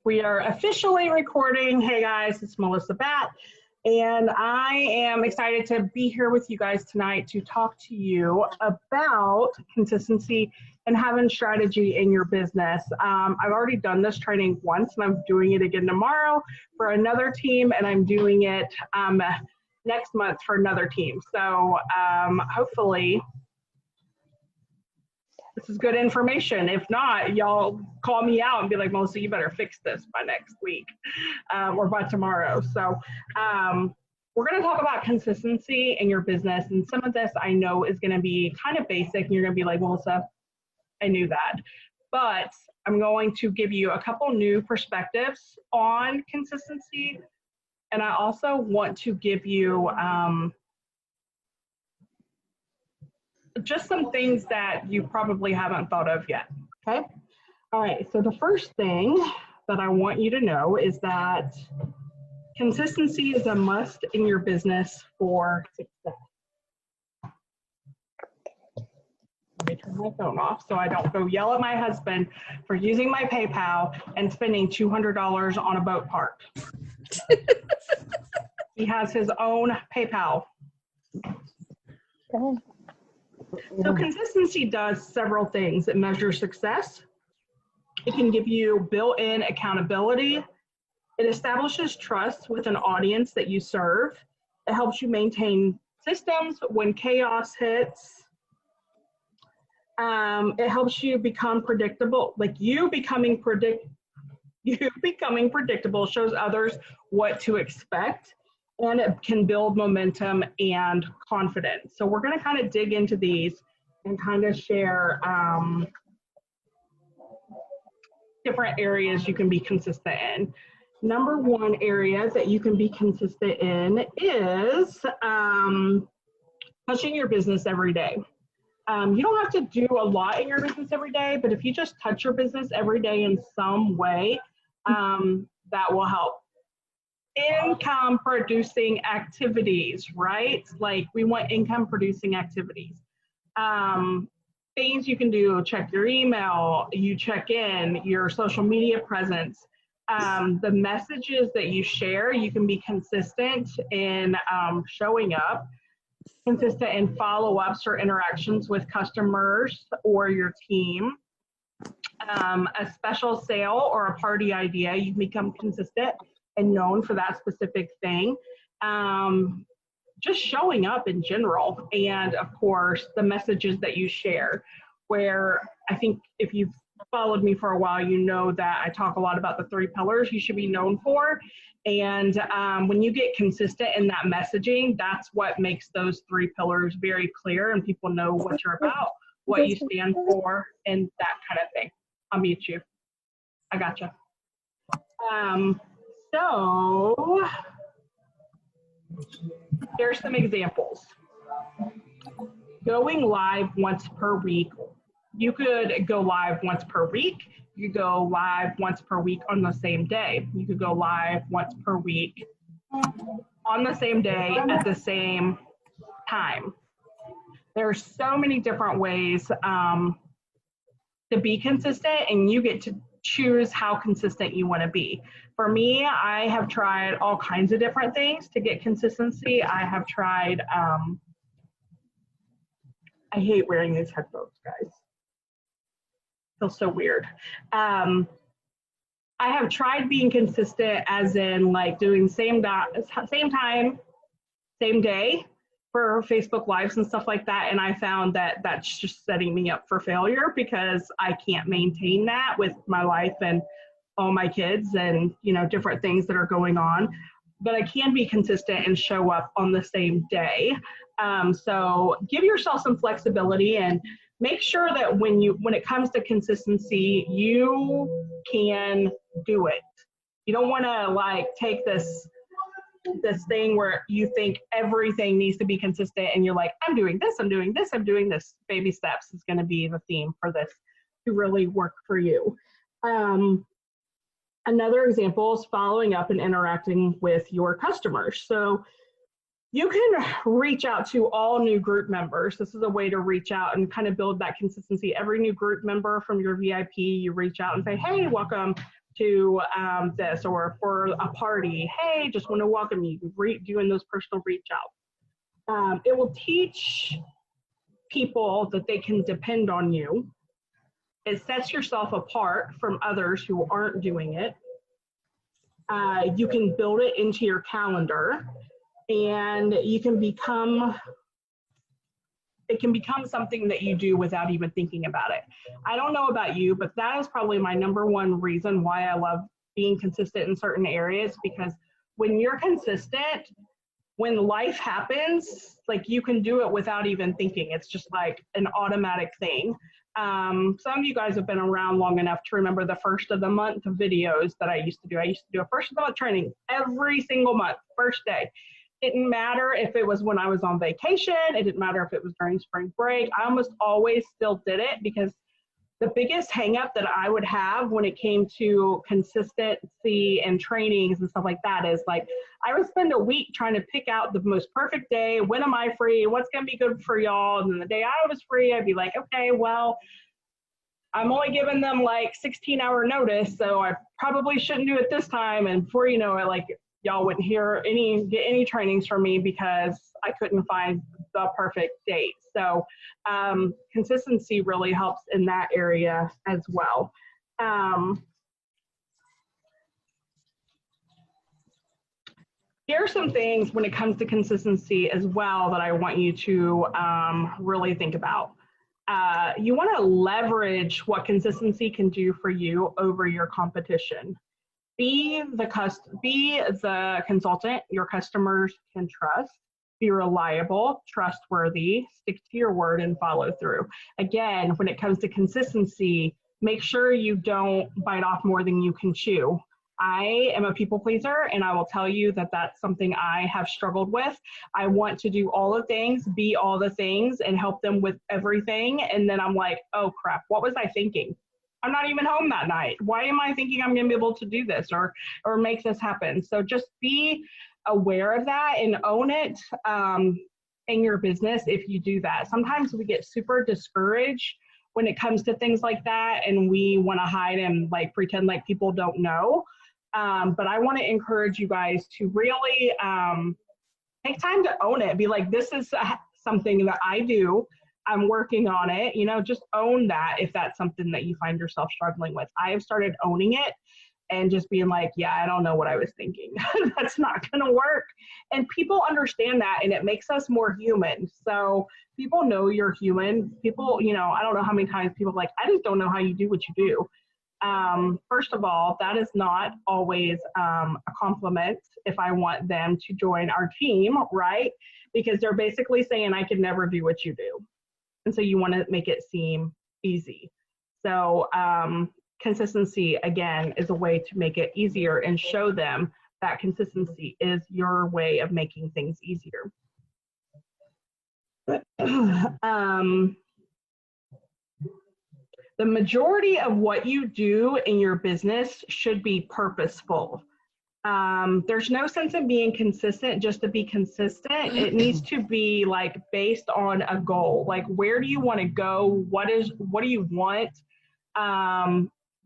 We are officially recording. Hey guys, it's Melissa Batt, and I am excited to be here with you guys tonight to talk to you about consistency and having strategy in your business. I've already done this training once, and I'm doing it again tomorrow for another team, and I'm doing it next month for another team. So hopefully this is good information. If not, y'all call me out and be like, Melissa, you better fix this by next week or by tomorrow. So we're going to talk about consistency in your business. And some of this I know is going to be kind of basic. And you're going to be like, Melissa, I knew that. But I'm going to give you a couple new perspectives on consistency. And I also want to give you just some things that you probably haven't thought of yet, okay? All right, so the first thing that I want you to know is that consistency is a must in your business for success. Let me turn my phone off so I don't go yell at my husband for using my PayPal and spending $200 on a boat park. He has his own PayPal. Okay. So consistency does several things. It measures success. It can give you built-in accountability. It establishes trust with an audience that you serve. It helps you maintain systems when chaos hits. It helps you become predictable. Like you becoming predictable shows others what to expect. And it can build momentum and confidence. So we're going to kind of dig into these and kind of share different areas you can be consistent in. Number one area that you can be consistent in is touching your business every day. You don't have to do a lot in your business every day, but if you just touch your business every day in some way, that will help. Income producing activities, right? Like we want income producing activities. Things you can do, check your email, you check in, your social media presence, the messages that you share, you can be consistent in showing up, consistent in follow-ups or interactions with customers or your team. A special sale or a party idea, you can become consistent and known for that specific thing. Just showing up in general. And of course, the messages that you share, where I think if you've followed me for a while, you know that I talk a lot about the 3 pillars you should be known for. And when you get consistent in that messaging, that's what makes those 3 pillars very clear and people know what you're about, what you stand for, and that kind of thing. I'll mute you. I gotcha. So here's some examples. Going live once per week. You could go live once per week. You could go live once per week on the same day. You could go live once per week on the same day at the same time. There's so many different ways to be consistent, and you get to choose how consistent you want to be. For me, I have tried all kinds of different things to get consistency. I have tried, I hate wearing these headphones, guys. Feels so weird. I have tried being consistent as in like doing same time, same day for Facebook Lives and stuff like that. And I found that that's just setting me up for failure because I can't maintain that with my life and all my kids and, you know, different things that are going on. But I can be consistent and show up on the same day. So give yourself some flexibility and make sure that when it comes to consistency, you can do it. You don't want to like take this thing where you think everything needs to be consistent and you're like, I'm doing this, I'm doing this, I'm doing this. Baby steps is going to be the theme for this to really work for you. Another example is following up and interacting with your customers. So you can reach out to all new group members. This is a way to reach out and kind of build that consistency. Every new group member from your VIP, you reach out and say, hey, welcome to this, or for a party, hey, just want to welcome you, doing those personal reach out. It will teach people that they can depend on you. It sets yourself apart from others who aren't doing it. You can build it into your calendar, and you can become, it can become something that you do without even thinking about it. I don't know about you, but that is probably my #1 reason why I love being consistent in certain areas, because when you're consistent, when life happens, like, you can do it without even thinking. It's just like an automatic thing. Some of you guys have been around long enough to remember the first of the month videos that I used to do. I used to do a first of the month training every single month, first day. It didn't matter if it was when I was on vacation. It didn't matter if it was during spring break. I almost always still did it, because the biggest hang up that I would have when it came to consistency and trainings and stuff like that is, like, I would spend a week trying to pick out the most perfect day. When am I free? What's going to be good for y'all? And then the day I was free, I'd be like, okay, well, I'm only giving them like 16-hour notice, so I probably shouldn't do it this time. And before you know it, like, y'all wouldn't get any trainings from me because I couldn't find the perfect date. So consistency really helps in that area as well. Here are some things when it comes to consistency as well that I want you to really think about. You want to leverage what consistency can do for you over your competition. Be the consultant your customers can trust. Be reliable, trustworthy, stick to your word, and follow through. Again, when it comes to consistency, make sure you don't bite off more than you can chew. I am a people pleaser, and I will tell you that that's something I have struggled with. I want to do all the things, be all the things, and help them with everything. And then I'm like, oh crap, what was I thinking? I'm not even home that night. Why am I thinking I'm gonna be able to do this or make this happen? So just be aware of that and own it in your business if you do that. Sometimes we get super discouraged when it comes to things like that, and we want to hide and like pretend like people don't know. But I want to encourage you guys to really take time to own it. Be like, this is something that I do. I'm working on it. You know, just own that if that's something that you find yourself struggling with. I have started owning it and just being like, yeah, I don't know what I was thinking. That's not going to work. And people understand that, and it makes us more human. So people know you're human. People, you know, I don't know how many times people are like, I just don't know how you do what you do. First of all, that is not always a compliment if I want them to join our team, right? Because they're basically saying I could never do what you do. And so you want to make it seem easy. So consistency, again, is a way to make it easier and show them that consistency is your way of making things easier. The majority of what you do in your business should be purposeful. There's no sense in being consistent just to be consistent. It needs to be like based on a goal. Like, where do you want to go? What do you want?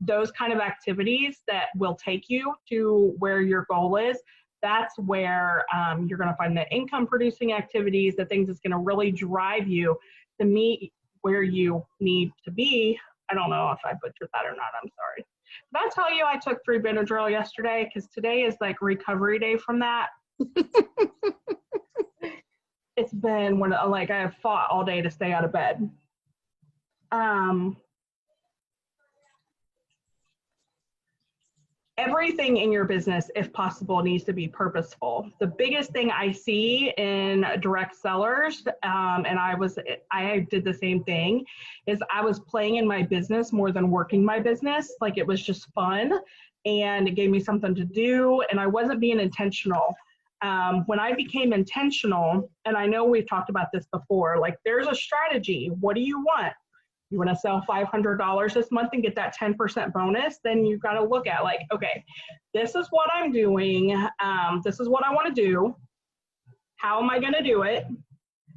Those kind of activities that will take you to where your goal is. That's where you're going to find the income producing activities, the things that's going to really drive you to meet where you need to be. I don't know if I butchered that or not. I'm sorry. Did I tell you I took 3 Benadryl yesterday? Because today is like recovery day from that. It's been I have fought all day to stay out of bed. Everything in your business, if possible, needs to be purposeful. The biggest thing I see in direct sellers, and I did the same thing, is I was playing in my business more than working my business. Like, it was just fun, and it gave me something to do, and I wasn't being intentional. When I became intentional, and I know we've talked about this before, like, there's a strategy. What do you want? You want to sell $500 this month and get that 10% bonus, then you've got to look at like, okay, this is what I'm doing. This is what I want to do. How am I going to do it?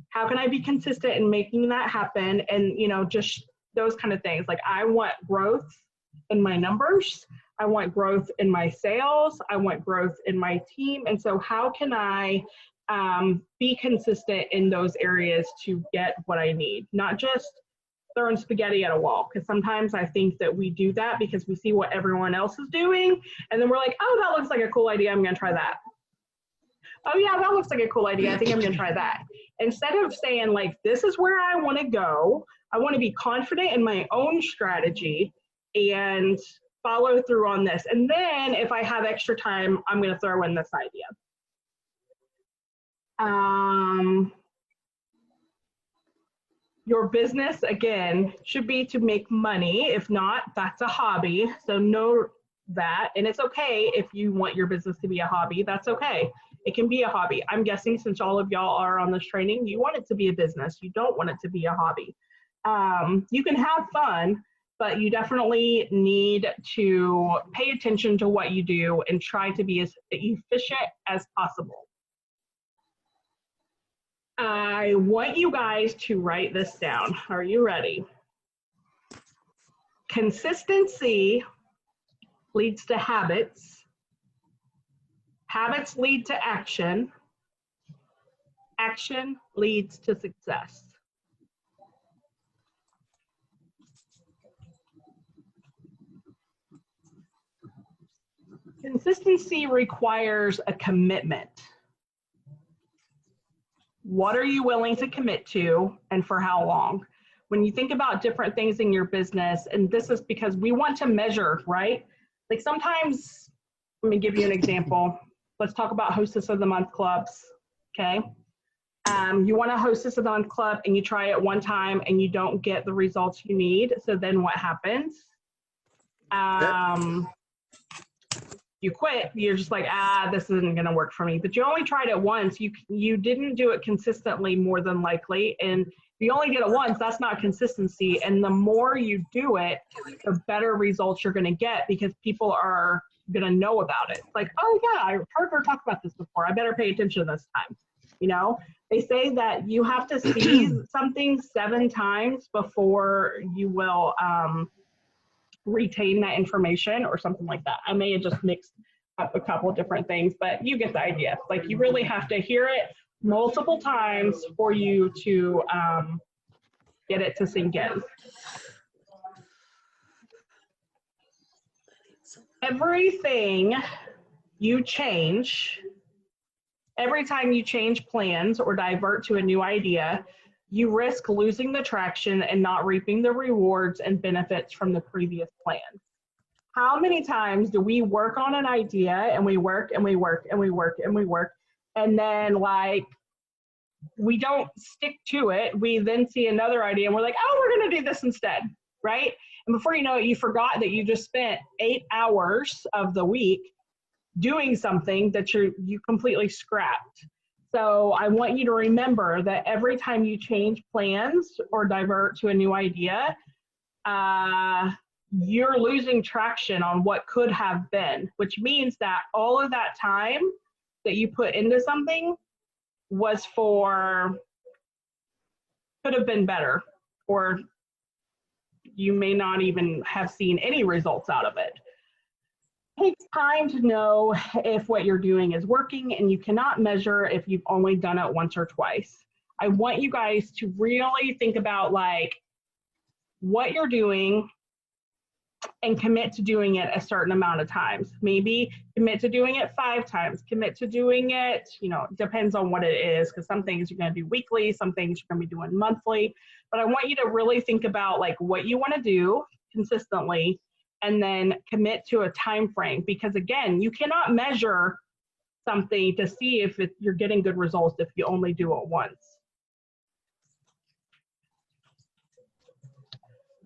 How can I be consistent in making that happen? And, you know, just those kind of things. Like, I want growth in my numbers. I want growth in my sales. I want growth in my team. And so how can I be consistent in those areas to get what I need? Not just throwing spaghetti at a wall, because sometimes I think that we do that because we see what everyone else is doing, and then we're like, oh, that looks like a cool idea, I'm gonna try that. Oh yeah, that looks like a cool idea, I think I'm gonna try that. Instead of saying like, this is where I wanna go, I wanna be confident in my own strategy and follow through on this. And then if I have extra time, I'm gonna throw in this idea. Your business, again, should be to make money. If not, that's a hobby. So know that. And it's okay if you want your business to be a hobby. That's okay. It can be a hobby. I'm guessing since all of y'all are on this training, you want it to be a business. You don't want it to be a hobby. You can have fun, but you definitely need to pay attention to what you do and try to be as efficient as possible. I want you guys to write this down. Are you ready? Consistency leads to habits. Habits lead to action. Action leads to success. Consistency requires a commitment. What are you willing to commit to and for how long? When you think about different things in your business, and this is because we want to measure, right? Like sometimes, let me give you an example. Let's talk about Hostess of the Month clubs, okay? You want a Hostess of the Month club and you try it one time and you don't get the results you need. So then what happens? You quit. You're just like, this isn't going to work for me. But you only tried it once. You didn't do it consistently, more than likely. And if you only did it once, that's not consistency. And the more you do it, the better results you're going to get, because people are going to know about it. Like, oh yeah, I heard her talk about this before. I better pay attention this time. You know, they say that you have to see something 7 times before you will retain that information or something like that. I may have just mixed up a couple of different things, but you get the idea. Like, you really have to hear it multiple times for you to get it to sink in. Everything you change, every time you change plans or divert to a new idea, you risk losing the traction and not reaping the rewards and benefits from the previous plan. How many times do we work on an idea and we work and we work and we work and we work, and then like we don't stick to it? We then see another idea and we're like, oh, we're going to do this instead, right? And before you know it, you forgot that you just spent 8 hours of the week doing something that you completely scrapped. So I want you to remember that every time you change plans or divert to a new idea, you're losing traction on what could have been, which means that all of that time that you put into something could have been better, or you may not even have seen any results out of it. It takes time to know if what you're doing is working, and you cannot measure if you've only done it once or twice. I want you guys to really think about like what you're doing and commit to doing it a certain amount of times. Maybe commit to doing it 5 times, commit to doing it, depends on what it is, because some things you're going to do weekly, some things you're going to be doing monthly. But I want you to really think about like what you want to do consistently, and then commit to a time frame, because again, you cannot measure something to see if you're getting good results if you only do it once.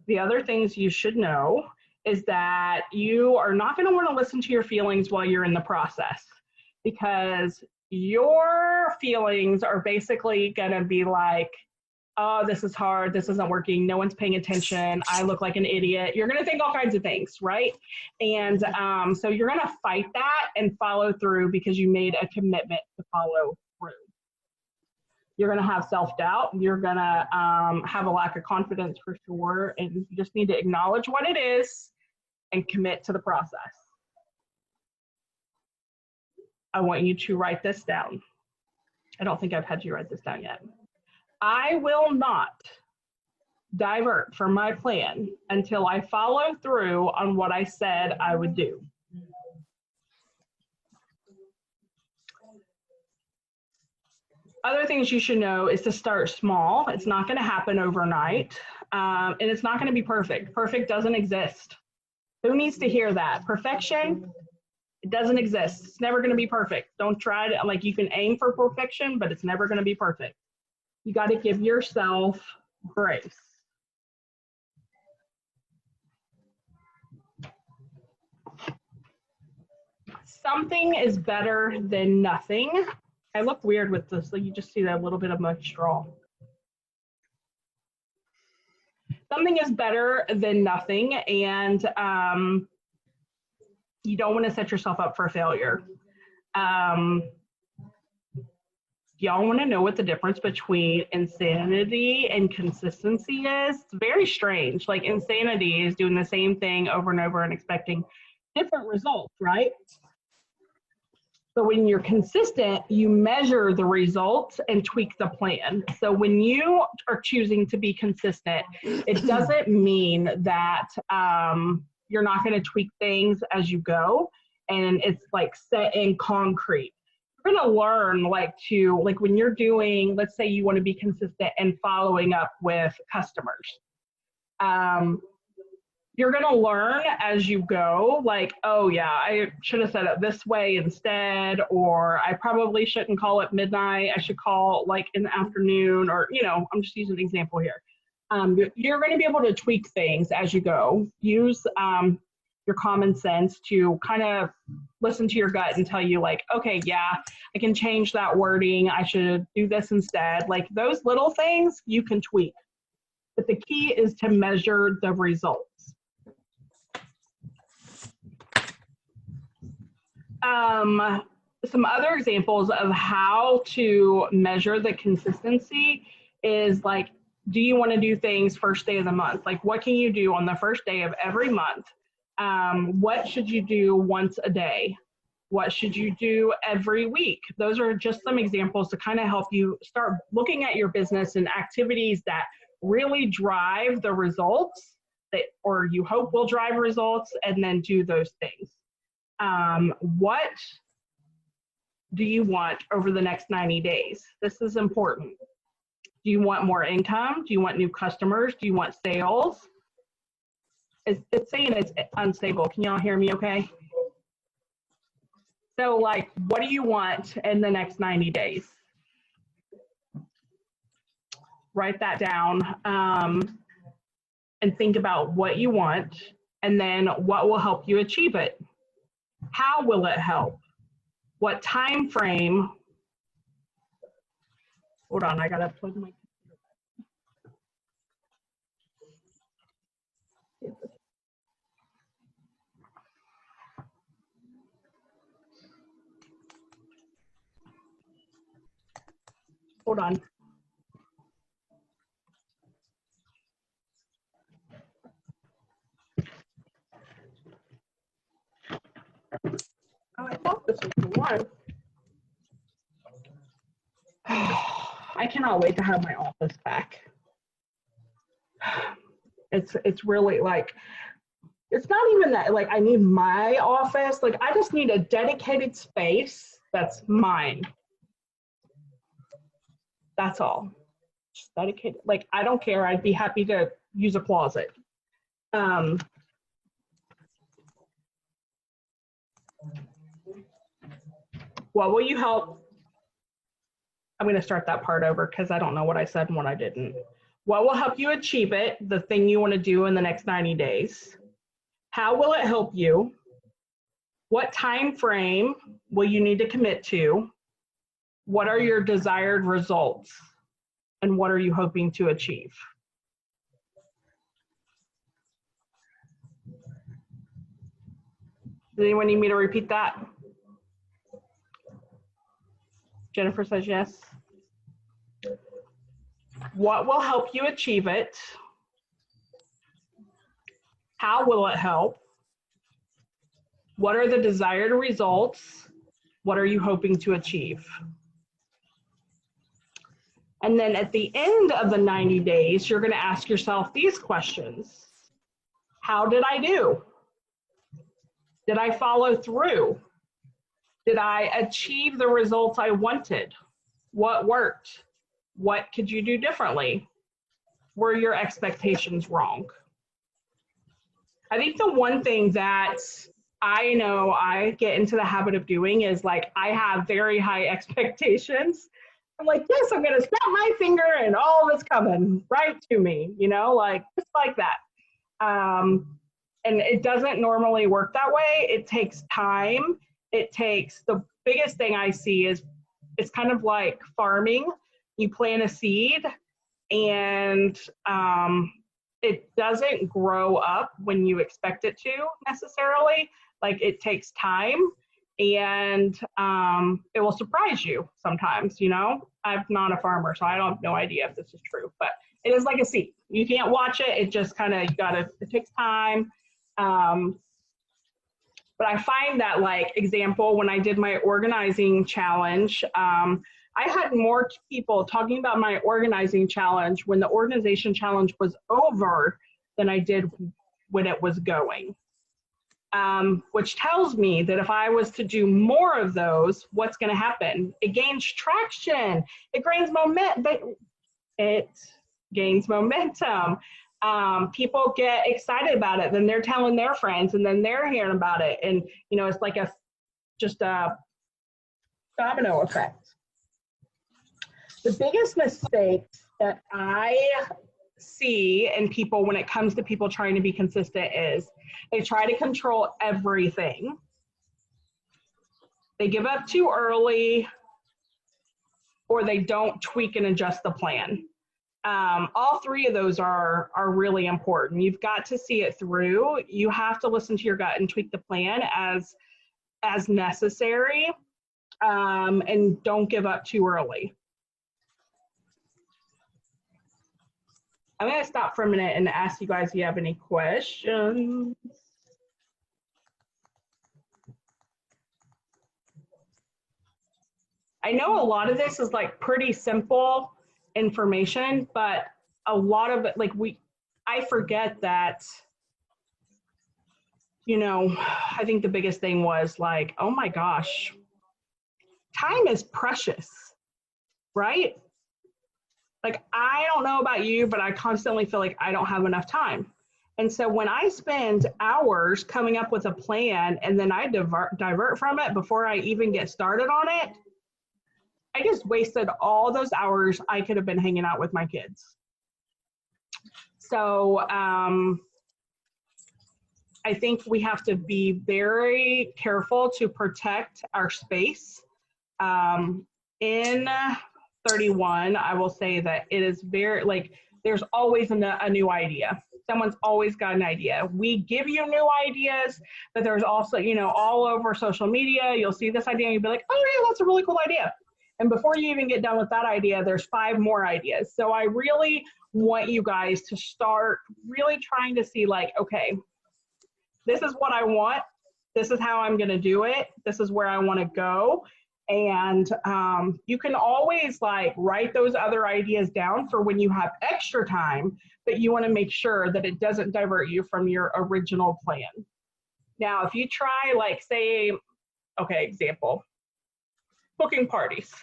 The other things you should know is that you are not going to want to listen to your feelings while you're in the process, because your feelings are basically going to be like, oh, this is hard, this isn't working, no one's paying attention, I look like an idiot. You're going to think all kinds of things, right? And so you're going to fight that and follow through because you made a commitment to follow through. You're going to have self-doubt. You're going to have a lack of confidence for sure. And you just need to acknowledge what it is and commit to the process. I want you to write this down. I don't think I've had you write this down yet. I will not divert from my plan until I follow through on what I said I would do. Other things you should know is to start small. It's not going to happen overnight, and it's not going to be perfect. Perfect doesn't exist. Who needs to hear that? Perfection, it doesn't exist. It's never going to be perfect. Don't try to, like, you can aim for perfection, but it's never going to be perfect. You got to give yourself grace. Something is better than nothing. I look weird with this. Like, you just see that little bit of my straw. Something is better than nothing, and you don't want to set yourself up for failure. Y'all want to know what the difference between insanity and consistency is? It's very strange. Like, insanity is doing the same thing over and over and expecting different results, right? So when you're consistent, you measure the results and tweak the plan. So when you are choosing to be consistent, it doesn't mean that you're not going to tweak things as you go, and it's like set in concrete. You're going to learn like when you're doing, let's say you want to be consistent and following up with customers. You're going to learn as you go, like, oh yeah, I should have set it this way instead, or I probably shouldn't call it midnight. I should call like in the afternoon, or, you know, I'm just using an example here. You're going to be able to tweak things as you go. Use your common sense to kind of listen to your gut and tell you like, okay, yeah, I can change that wording. I should do this instead. Like, those little things you can tweak. But the key is to measure the results. Some other examples of how to measure the consistency is like, do you want to do things first day of the month? Like, what can you do on the first day of every month? What should you do once a day? What should you do every week? Those are just some examples to kind of help you start looking at your business and activities that really drive the results that, or you hope will drive results, and then do those things. What do you want over the next 90 days? This is important. Do you want more income? Do you want new customers? Do you want sales? It's saying it's unstable. Can y'all hear me okay? So like, what do you want in the next 90 days? Write that down and think about what you want, and then what will help you achieve it. How will it help? What time frame? Hold on, I gotta plug my computer. Hold on. Oh, I thought this was the one. I cannot wait to have my office back. It's really like, it's not even that like I need my office. Like, I just need a dedicated space that's mine. That's all. Just dedicated. Like, I don't care. I'd be happy to use a closet. What will you help? I'm going to start that part over because I don't know what I said and what I didn't. What will help you achieve it, the thing you want to do in the next 90 days? How will it help you? What time frame will you need to commit to? What are your desired results? And what are you hoping to achieve? Does anyone need me to repeat that? Jennifer says yes. What will help you achieve it? How will it help? What are the desired results? What are you hoping to achieve? And then at the end of the 90 days, you're going to ask yourself these questions. How did I do? Did I follow through? Did I achieve the results I wanted? What worked? What could you do differently? Were your expectations wrong? I think the one thing that I know I get into the habit of doing is like, I have very high expectations. I'm like, yes, I'm going to snap my finger and all of it's coming right to me, you know, like just like that. And it doesn't normally work that way. It takes time. It takes, the biggest thing I see is it's kind of like farming. You plant a seed and it doesn't grow up when you expect it to necessarily. Like it takes time and it will surprise you sometimes, you know. I'm not a farmer, so I don't have no idea if this is true, but it is like a seed. You can't watch it. It just kind of, it takes time. But I find that, like, example, when I did my organizing challenge, I had more people talking about my organizing challenge when the organization challenge was over than I did when it was going. Which tells me that if I was to do more of those, what's going to happen? It gains traction. It gains momentum. It gains momentum. People get excited about it, then they're telling their friends, and then they're hearing about it, and you know, it's like just a domino effect. The biggest mistake that I see in people when it comes to people trying to be consistent is they try to control everything. They give up too early, or they don't tweak and adjust the plan. All three of those are really important. You've got to see it through. You have to listen to your gut and tweak the plan as necessary, and don't give up too early. I'm going to stop for a minute and ask you guys if you have any questions. I know a lot of this is like pretty simple information, but a lot of it, like I forget that, you know, I think the biggest thing was like, oh my gosh, time is precious, right? Like, I don't know about you, but I constantly feel like I don't have enough time. And so when I spend hours coming up with a plan and then I divert from it before I even get started on it, I just wasted all those hours I could have been hanging out with my kids. So I think we have to be very careful to protect our space. In 31, I will say that it is very, like, there's always a new idea. Someone's always got an idea. We give you new ideas, but there's also, you know, all over social media, you'll see this idea and you'll be like, oh yeah, that's a really cool idea. And before you even get done with that idea, there's 5 more ideas. So I really want you guys to start really trying to see, like, okay, this is what I want. This is how I'm going to do it. This is where I want to go. And you can always, like, write those other ideas down for when you have extra time, but you want to make sure that it doesn't divert you from your original plan. Now, if you try, like, say, okay, example, booking parties.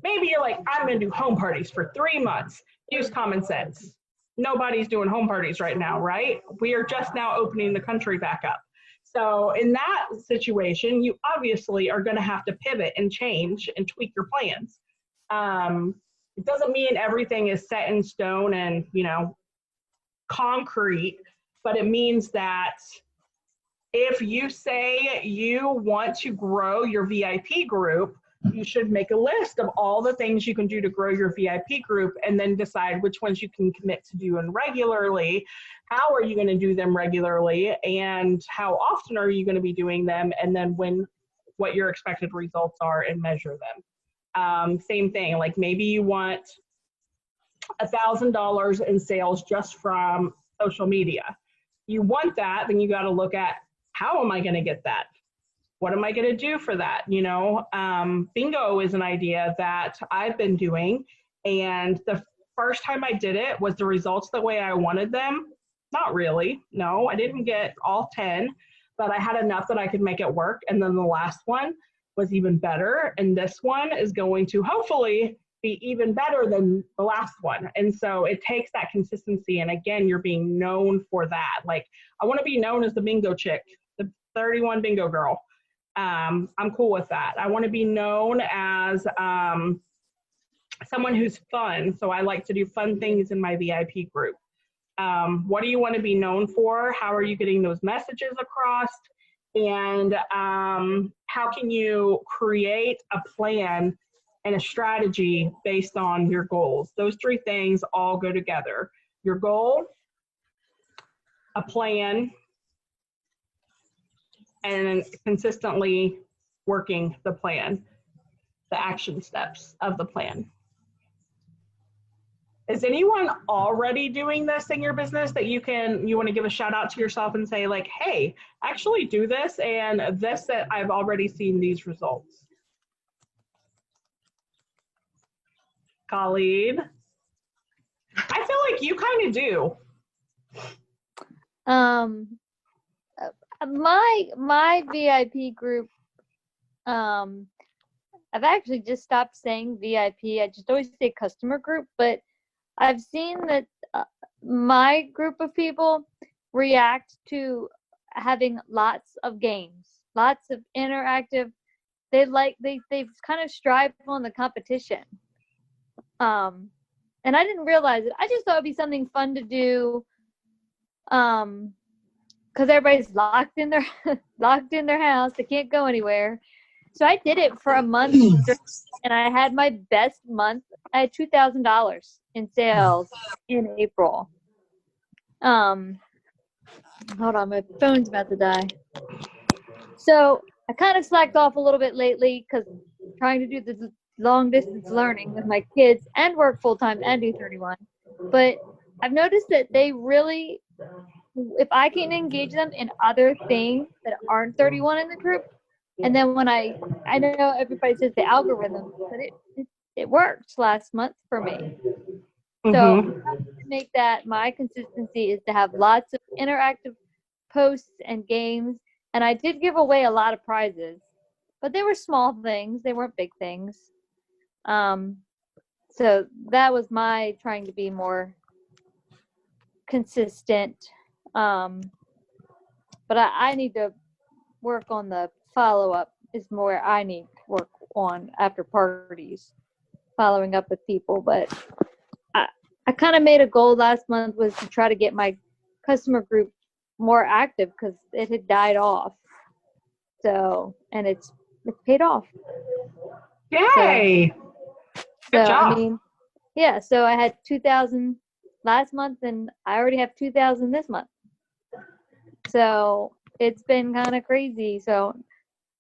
Maybe you're like, I'm going to do home parties for 3 months. Use common sense. Nobody's doing home parties right now, right? We are just now opening the country back up. So in that situation, you obviously are going to have to pivot and change and tweak your plans. It doesn't mean everything is set in stone and, you know, concrete, but it means that if you say you want to grow your VIP group, you should make a list of all the things you can do to grow your VIP group and then decide which ones you can commit to doing regularly. How are you going to do them regularly, and how often are you going to be doing them, and then what your expected results are, and measure them. Same thing, like maybe you want $1,000 in sales just from social media. You want that, then you got to look at, how am I going to get that? what am I going to do for that? Bingo is an idea that I've been doing. And the first time I did it, was the results the way I wanted them? Not really. No, I didn't get all 10, but I had enough that I could make it work. And then the last one was even better. And this one is going to hopefully be even better than the last one. And so it takes that consistency. And again, you're being known for that. Like, I want to be known as the bingo chick, the 31 bingo girl. I'm cool with that. I want to be known as someone who's fun. So I like to do fun things in my VIP group. What do you want to be known for? How are you getting those messages across? And how can you create a plan and a strategy based on your goals? Those three things all go together. Your goal, a plan, and consistently working the plan, the action steps of the plan. Is anyone already doing this in your business that you want to give a shout out to yourself and say, like, hey, actually do this, and this, that I've already seen these results? Khalid? I feel like you kind of do. My VIP group, I've actually just stopped saying VIP. I just always say customer group, but I've seen that my group of people react to having lots of games, lots of interactive. They kind of strive on the competition. And I didn't realize it. I just thought it'd be something fun to do. Because everybody's locked in their house. They can't go anywhere. So I did it for a month, and I had my best month. I had $2,000 in sales in April. Hold on, my phone's about to die. So I kind of slacked off a little bit lately because trying to do this long distance learning with my kids and work full time and do 31. But I've noticed that they really, if I can engage them in other things that aren't 31 in the group, and then when I know everybody says the algorithm, but it worked last month for me. So to make that my consistency is to have lots of interactive posts and games. And I did give away a lot of prizes, but they were small things. They weren't big things. So that was my trying to be more consistent. But I need to work on the follow-up is more I need to work on after parties, following up with people. But I kind of made a goal last month was to try to get my customer group more active because it had died off. So, and it's paid off. Yay! Good job. I mean, yeah, so I had 2,000 last month and I already have 2,000 this month. So it's been kind of crazy. So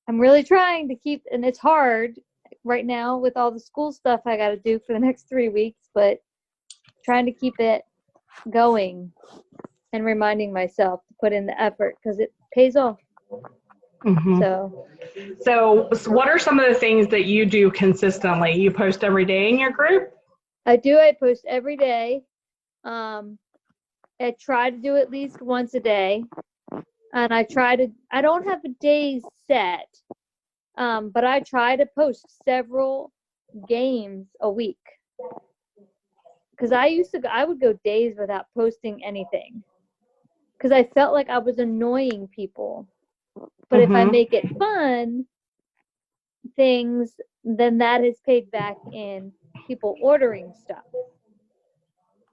I'm really trying to keep, and it's hard right now with all the school stuff I got to do for the next 3 weeks, but trying to keep it going and reminding myself to put in the effort because it pays off. So what are some of the things that you do consistently? You post every day in your group? I do. I post every day. I try to do at least once a day. And I don't have a day set, but I try to post several games a week. Because I would go days without posting anything. Because I felt like I was annoying people. But if I make it fun things, then that has paid back in people ordering stuff.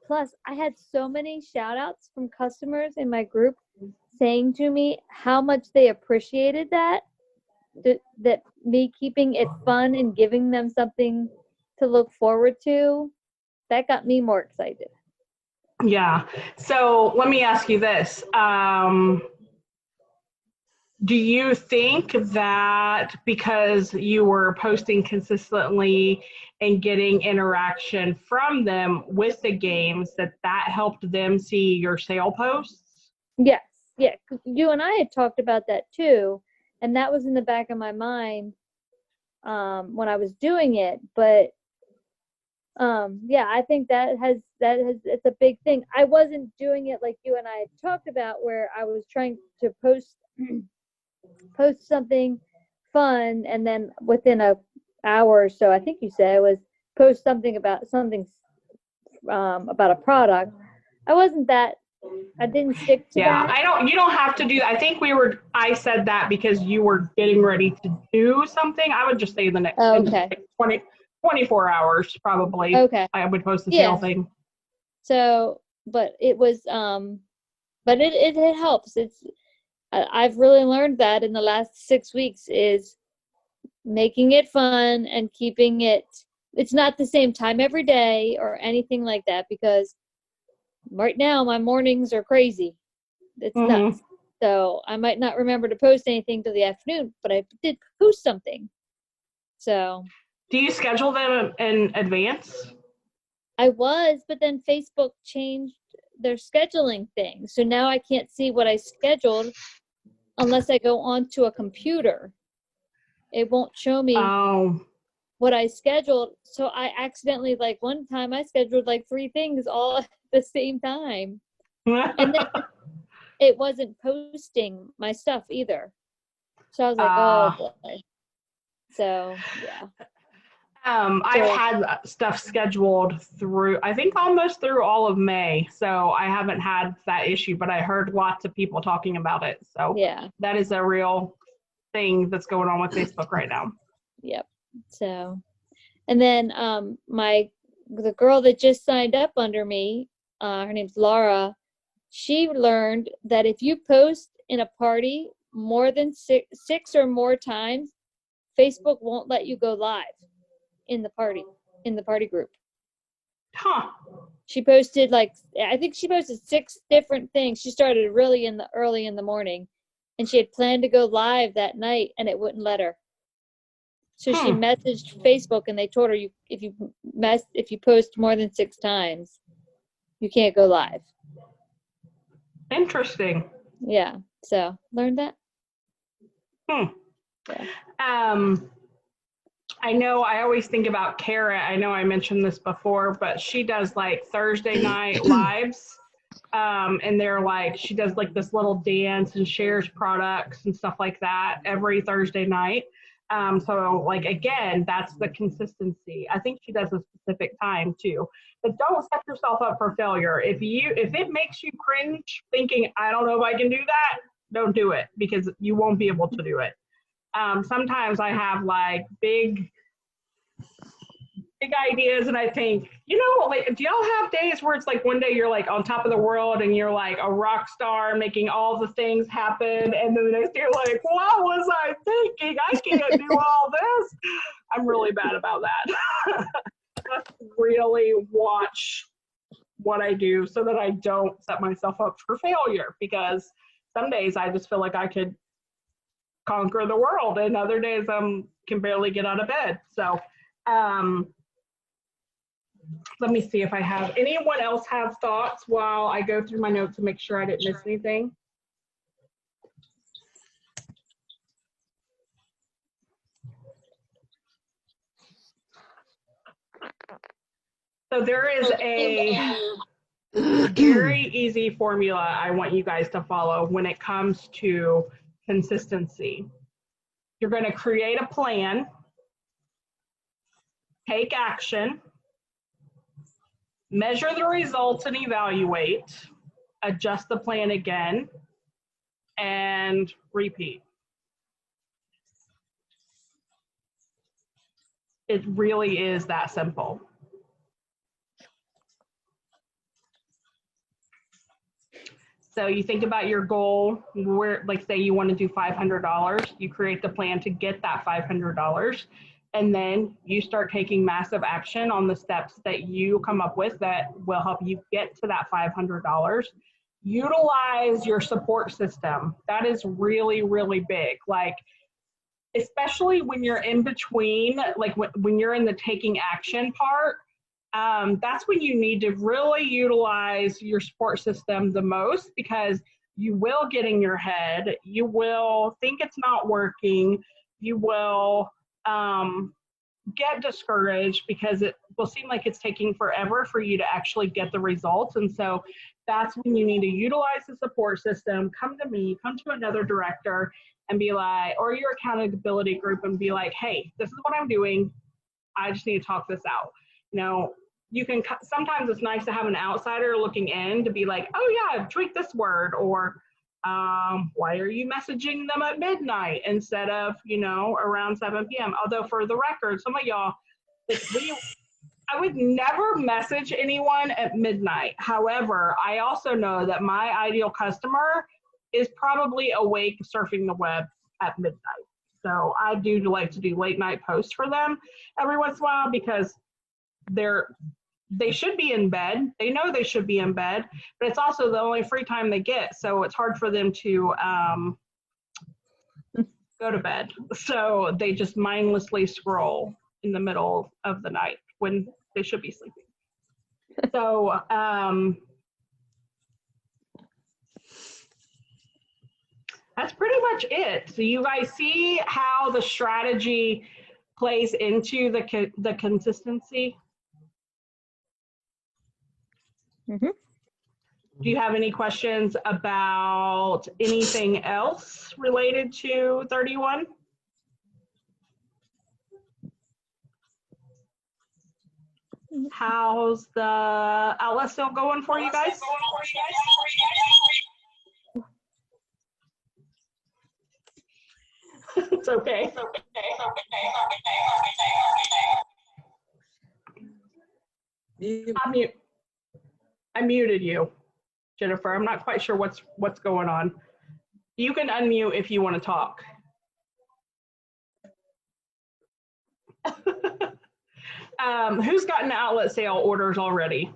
Plus, I had so many shout outs from customers in my group saying to me how much they appreciated that me keeping it fun and giving them something to look forward to. That got me more excited. Yeah. So let me ask you this. Do you think that because you were posting consistently and getting interaction from them with the games that helped them see your sale posts? Yes. Yeah. You and I had talked about that too. And that was in the back of my mind when I was doing it. But yeah, I think it's a big thing. I wasn't doing it like you and I had talked about, where I was trying to post something fun, and then within a hour or so, I think you said it was post something about a product. I didn't stick to that. You don't have to do that. I think I said that because you were getting ready to do something. I would just say the next 24 hours probably. Okay. I would post the sale thing. So, but it was, but it helps. I've really learned that in the last 6 weeks is making it fun and keeping it's not the same time every day or anything like that, because right now my mornings are crazy. It's nuts. So I might not remember to post anything till the afternoon, but I did post something. So. Do you schedule them in advance? I was, but then Facebook changed their scheduling thing. So now I can't see what I scheduled unless I go onto a computer. It won't show me what I scheduled. So I accidentally, like one time I scheduled like 3 things all at the same time. And then it wasn't posting my stuff either. So I was like, oh boy. So yeah. I've had stuff scheduled through, I think almost through all of May. So I haven't had that issue, but I heard lots of people talking about it. So yeah, that is a real thing that's going on with Facebook right now. Yep. So, and then the girl that just signed up under me, her name's Laura. She learned that if you post in a party more than six or more times, Facebook won't let you go live in the party group. Huh. She posted I think she posted 6 different things. She started really early in the morning, and she had planned to go live that night, and it wouldn't let her. So she messaged Facebook, and they told her if you post more than 6 times, you can't go live. Interesting. Yeah. So learned that. Yeah. I know I always think about Kara. I know I mentioned this before, but she does like Thursday night lives. And they're like, she does like this little dance and shares products and stuff like that every Thursday night. So like, again, that's the consistency. I think she does a specific time too, but don't set yourself up for failure. If it makes you cringe thinking, I don't know if I can do that, don't do it, because you won't be able to do it. Sometimes I have like big ideas, and I think, like, do y'all have days where it's like one day you're like on top of the world and you're like a rock star making all the things happen, and then the next day you're like, what was I thinking? I can't do all this. I'm really bad about that. I really watch what I do so that I don't set myself up for failure, because some days I just feel like I could conquer the world, and other days I can barely get out of bed. So let me see if I have anyone else have thoughts while I go through my notes to make sure I didn't miss anything. So there is a very easy formula I want you guys to follow when it comes to consistency. You're going to create a plan, take action, measure the results and evaluate, adjust the plan again, and repeat. It really is that simple. So you think about your goal, where, like, say you want to do $500, you create the plan to get that $500, and then you start taking massive action on the steps that you come up with that will help you get to that $500. Utilize your support system. That is really, really big. Like, especially when you're in between, like when you're in the taking action part, that's when you need to really utilize your support system the most, because You will get in your head. You will think it's not working. You will get discouraged because it will seem like it's taking forever for you to actually get the results. And so that's when you need to utilize the support system. Come to me, come to another director and be like, or your accountability group and be like, hey, this is what I'm doing. I just need to talk this out. You know, you can, sometimes it's nice to have an outsider looking in to be like, oh yeah, tweak this word, or why are you messaging them at midnight instead of, you know, around 7 p.m. Although for the record, some of y'all, I would never message anyone at midnight. However, I also know that my ideal customer is probably awake surfing the web at midnight. So I do like to do late night posts for them every once in a while because they should be in bed. They know they should be in bed, but it's also the only free time they get. So it's hard for them to go to bed. So they just mindlessly scroll in the middle of the night when they should be sleeping. So that's pretty much it. So you guys see how the strategy plays into the consistency? Mm-hmm. Do you have any questions about anything else related to 31? How's the outlet still going for you guys? It's okay. I muted you, Jennifer. I'm not quite sure what's going on. You can unmute if you want to talk. Who's gotten outlet sale orders already?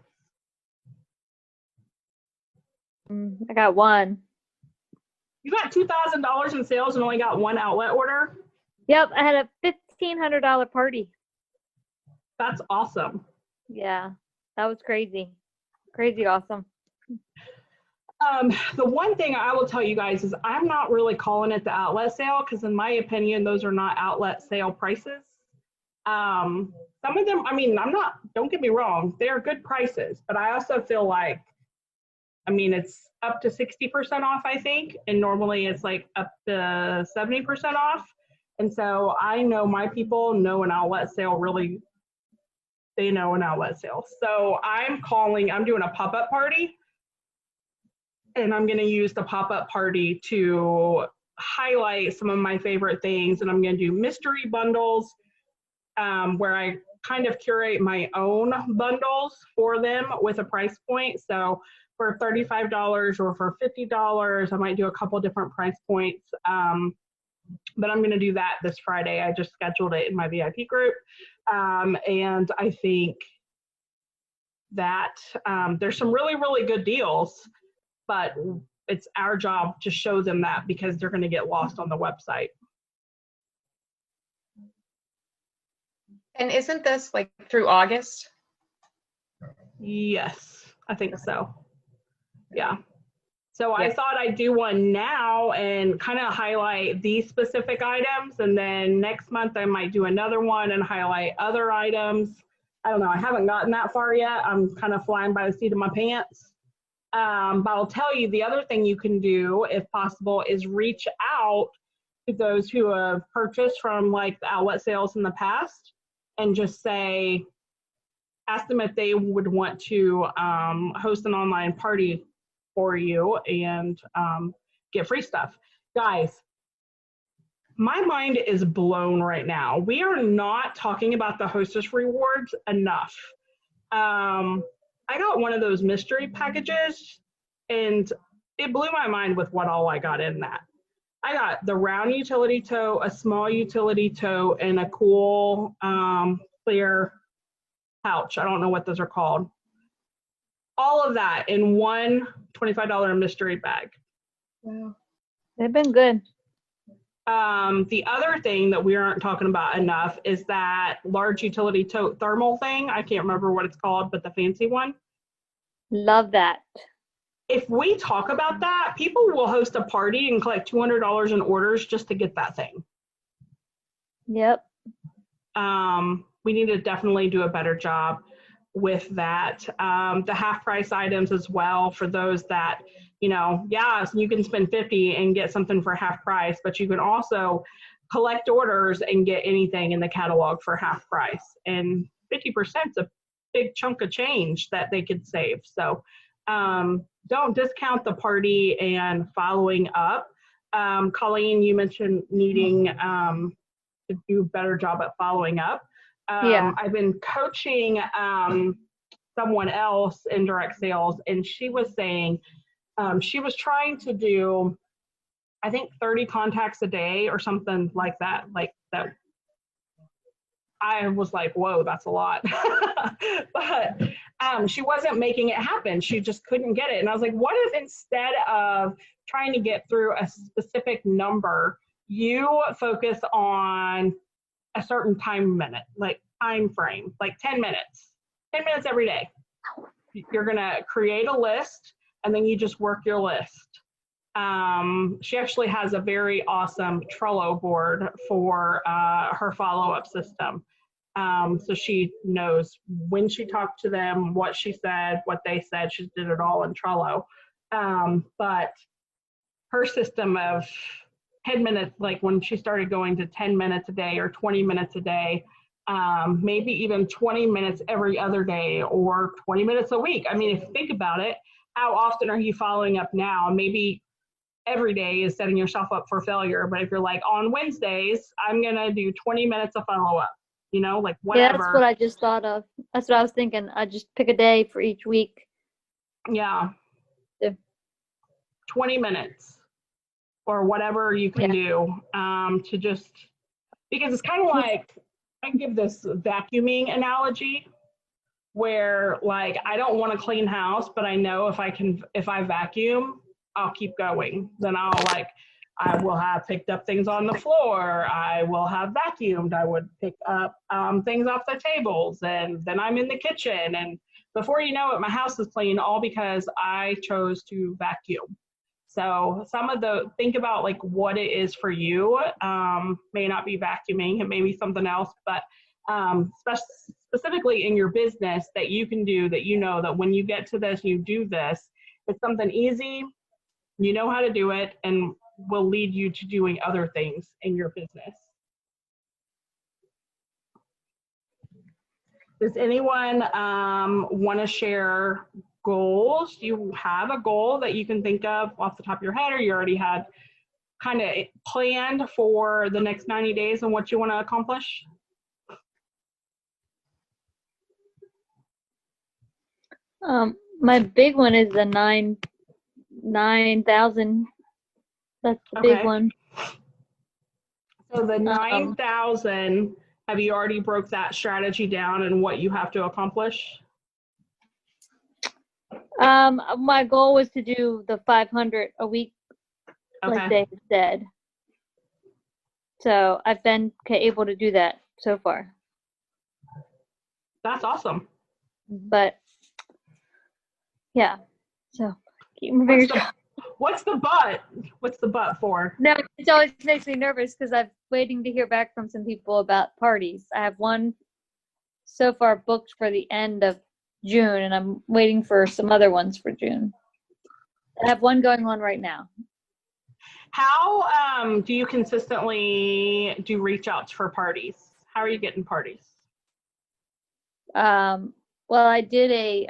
I got one. You got $2,000 in sales and only got one outlet order? Yep, I had a $1,500 party. That's awesome. Yeah, that was crazy. Crazy awesome. The one thing I will tell you guys is I'm not really calling it the outlet sale because in my opinion, those are not outlet sale prices. Some of them, I mean, don't get me wrong, they're good prices, but I also feel like, I mean, it's up to 60% off, I think, and normally it's like up to 70% off. And so I know my people know an outlet sale really, they know an outlet sale. So I'm doing a pop-up party, and I'm going to use the pop-up party to highlight some of my favorite things. And I'm going to do mystery bundles where I kind of curate my own bundles for them with a price point. So for $35 or for $50, I might do a couple different price points. But I'm going to do that this Friday. I just scheduled it in my VIP group. And I think that there's some really, really good deals, but it's our job to show them that because they're going to get lost on the website. And isn't this like through August? Yes, I think so. Yeah. So I thought I'd do one now and kind of highlight these specific items. And then next month I might do another one and highlight other items. I don't know. I haven't gotten that far yet. I'm kind of flying by the seat of my pants. But I'll tell you the other thing you can do, if possible, is reach out to those who have purchased from like the outlet sales in the past and just say, ask them if they would want to host an online party for you and get free stuff. Guys, my mind is blown right now. We are not talking about the hostess rewards enough. I got one of those mystery packages and it blew my mind with what all I got in that. I got the round utility tote, a small utility tote, and a cool clear pouch. I don't know what those are called. All of that in one $25 mystery bag. Wow. They've been good. The other thing that we aren't talking about enough is that large utility tote thermal thing. I can't remember what it's called, but the fancy one. Love that. if we talk about that, people will host a party and collect $200 in orders just to get that thing. Yep. We need to definitely do a better job with that. The half price items as well, for those that, you know, yes, you can spend 50 and get something for half price, but you can also collect orders and get anything in the catalog for half price. And 50% is a big chunk of change that they could save. So don't discount the party and following up. Colleen, you mentioned needing to do a better job at following up. Yeah. I've been coaching someone else in direct sales, and she was saying she was trying to do, I think, 30 contacts a day or something like that. Like that. I was like, whoa, that's a lot. But she wasn't making it happen. She just couldn't get it. And I was like, what if instead of trying to get through a specific number, you focus on a certain time frame, like 10 minutes every day. You're going to create a list and then you just work your list. She actually has a very awesome Trello board for her follow-up system. So she knows when she talked to them, what she said, what they said. She did it all in Trello. But her system of 10 minutes, like when she started going to 10 minutes a day or 20 minutes a day, maybe even 20 minutes every other day or 20 minutes a week. I mean, if you think about it, how often are you following up now? Maybe every day is setting yourself up for failure. But if you're like, on Wednesdays, I'm going to do 20 minutes of follow-up, you know, like whatever. Yeah, that's what I just thought of. That's what I was thinking. I just pick a day for each week. Yeah. Yeah. 20 minutes. Or whatever you can do to just, because it's kind of like, I can give this vacuuming analogy where like, I don't want to clean house, but I know if I vacuum, I'll keep going. Then I will have picked up things on the floor. I will have vacuumed. I would pick up things off the tables, and then I'm in the kitchen. And before you know it, my house is clean, all because I chose to vacuum. So think about like what it is for you. May not be vacuuming, it may be something else, but specifically in your business that you can do, that you know that when you get to this, you do this, it's something easy, you know how to do it, and will lead you to doing other things in your business. Does anyone want to share goals? Do you have a goal that you can think of off the top of your head, or you already had kind of planned for the next 90 days and what you want to accomplish? My big one is the 9,000. That's the big one. So the 9,000, have you already broke that strategy down and what you have to accomplish? My goal was to do the 500 a week, like they said. So I've been able to do that so far. That's awesome. But yeah, so keep my fingers crossed. What's the but? What's the but for? No, it always makes me nervous because I'm waiting to hear back from some people about parties. I have one so far booked for the end of June, and I'm waiting for some other ones for June. I have one going on right now. How do you consistently do reach outs for parties? How are you getting parties? Well, I did a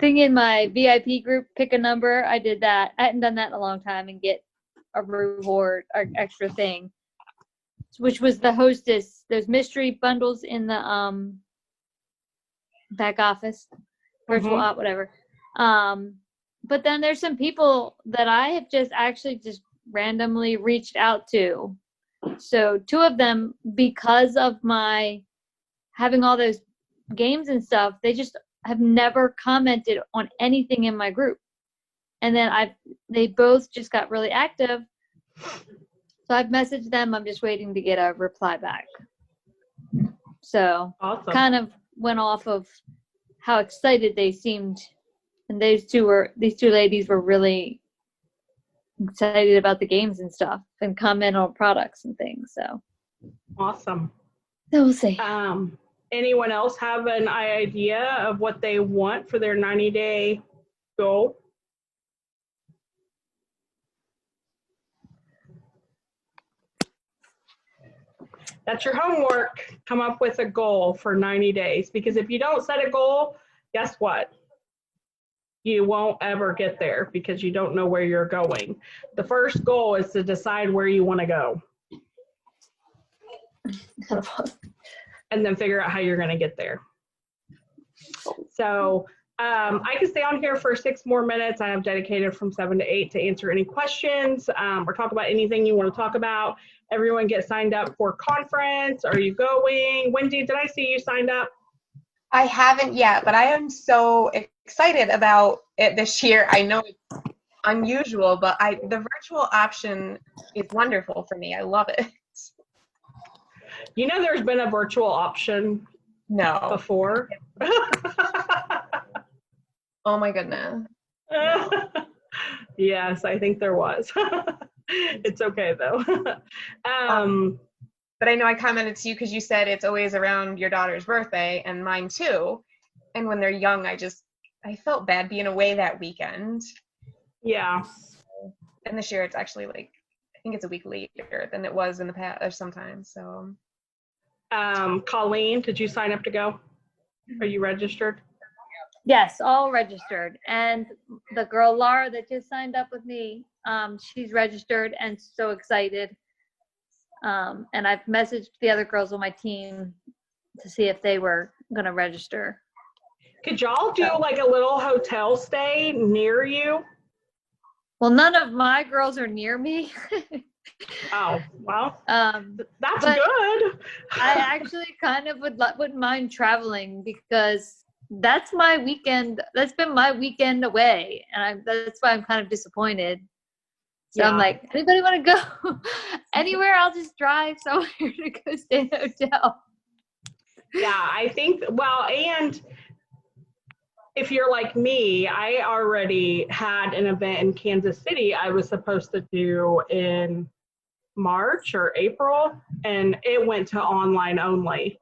thing in my VIP group, pick a number. I did that. I hadn't done that in a long time, and get a reward or extra thing, which was the hostess, those mystery bundles in the back office, virtual op, whatever. But then there's some people that I have just randomly reached out to. So 2 of them, because of my having all those games and stuff, they just have never commented on anything in my group. And then they both just got really active. So I've messaged them. I'm just waiting to get a reply back. So awesome. Kind of went off of how excited they seemed, and these two ladies were really excited about the games and stuff, and comment on products and things. So Awesome. we'll see. Anyone else have an idea of what they want for their 90-day goal? That's your homework. Come up with a goal for 90 days, because if you don't set a goal, guess what? You won't ever get there because you don't know where you're going. The first goal is to decide where you want to go and then figure out how you're going to get there. So I can stay on here for 6 more minutes. I have dedicated from 7 to 8 to answer any questions or talk about anything you want to talk about. Everyone get signed up for conference. Are you going? Wendy, did I see you signed up? I haven't yet, but I am so excited about it this year. I know it's unusual, but the virtual option is wonderful for me. I love it. You know, there's been a virtual option before. Oh my goodness. Yes, I think there was. It's okay though. But I know I commented to you because you said it's always around your daughter's birthday, and mine too. And when they're young, I felt bad being away that weekend. Yeah. And this year it's actually I think it's a week later than it was in the past or sometimes. So. Colleen, did you sign up to go? Are you registered? Yes, all registered. And the girl Laura that just signed up with me, she's registered and so excited. And I've messaged the other girls on my team to see if they were going to register. Could y'all do like a little hotel stay near you? Well, none of my girls are near me. Oh, well, that's but good. I actually kind of wouldn't mind traveling because that's my weekend. That's been my weekend away. And that's why I'm kind of disappointed. So yeah. I'm like, anybody want to go anywhere? I'll just drive somewhere to go stay in a hotel. Yeah, I think, well, and if you're like me, I already had an event in Kansas City I was supposed to do in March or April, and it went to online only.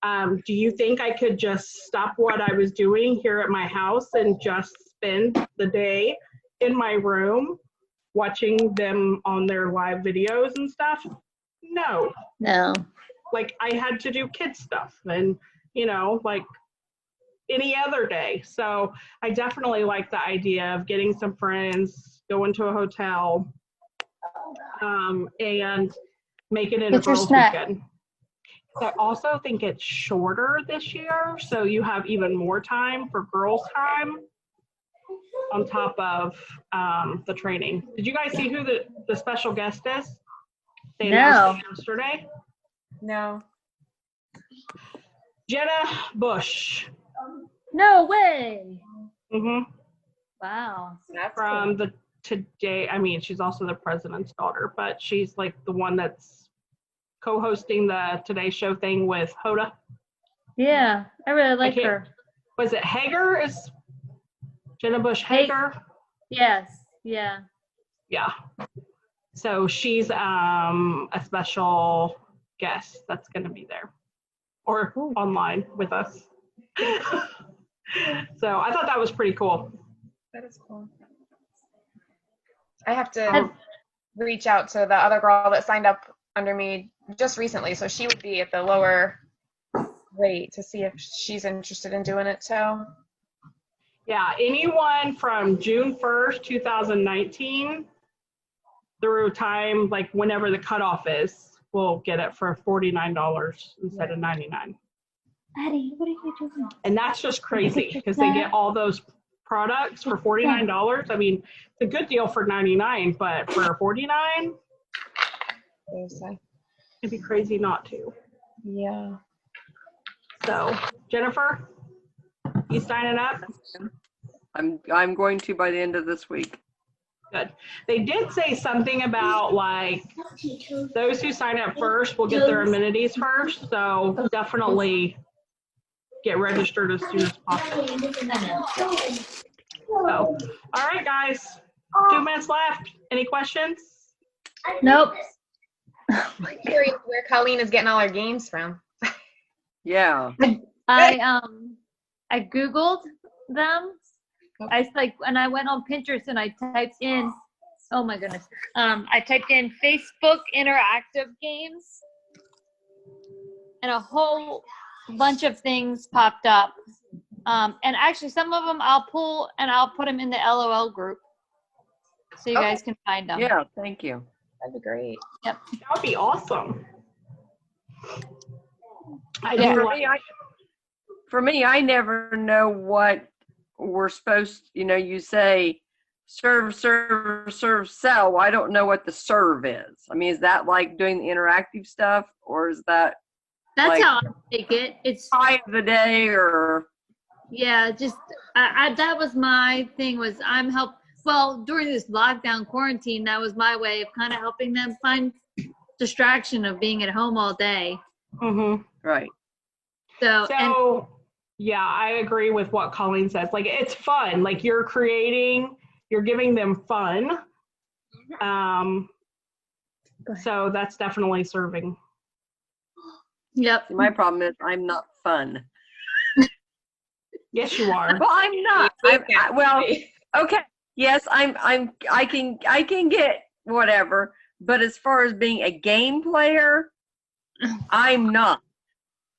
Do you think I could just stop what I was doing here at my house and just spend the day in my room watching them on their live videos and stuff? No. Like, I had to do kid stuff and, like any other day. So I definitely like the idea of getting some friends, going to a hotel, and making it a girls' weekend. I also think it's shorter this year, so you have even more time for girls' time on top of the training. Did you guys see who the special guest is? They announced it yesterday. No. Jenna Bush. No way. Mm-hmm. Wow. From the Today, I mean, she's also the president's daughter, but she's like the one that's co-hosting the Today Show thing with Hoda. Yeah, I really like her. Was it Hager? Is Jenna Bush Hager? Yes, yeah. Yeah. So she's a special guest that's going to be there or online with us. So I thought that was pretty cool. That is cool. I have to reach out to the other girl that signed up under me just recently, so she would be at the lower rate to see if she's interested in doing it too. Yeah, anyone from June 1st, 2019 through time, like whenever the cutoff is, will get it for $49 instead of $99. Addie, what are you doing? And that's just crazy because they get all those products for $49. I mean, it's a good deal for $99, but for $49, it'd be crazy not to. Yeah. So, Jennifer, you signing up? I'm going to by the end of this week. Good. They did say something about like those who sign up first will get their amenities first. So definitely get registered as soon as possible. So, all right, guys, 2 minutes left. Any questions? Nope. I'm curious where Colleen is getting all her games from. Yeah. I Googled them. And I went on Pinterest and I typed in, oh my goodness. I typed in Facebook interactive games and a whole bunch of things popped up. And actually some of them I'll pull and I'll put them in the LOL group so you guys can find them. Yeah, thank you. That'd be great. That would be awesome. For me, I never know what we're supposed, you say serve, sell. I don't know what the serve is. I mean, is that like doing the interactive stuff, or is that That's like how I take it. It's pie of the day, or yeah, just that was my thing was during this lockdown quarantine, that was my way of kind of helping them find distraction of being at home all day. Mm-hmm. right? So yeah, I agree with what Colleen says. Like, it's fun. Like, you're giving them fun. So that's definitely serving. Yep. My problem is I'm not fun. Yes, you are. Well, I'm not. Okay. Yes, I can get whatever, but as far as being a game player, I'm not.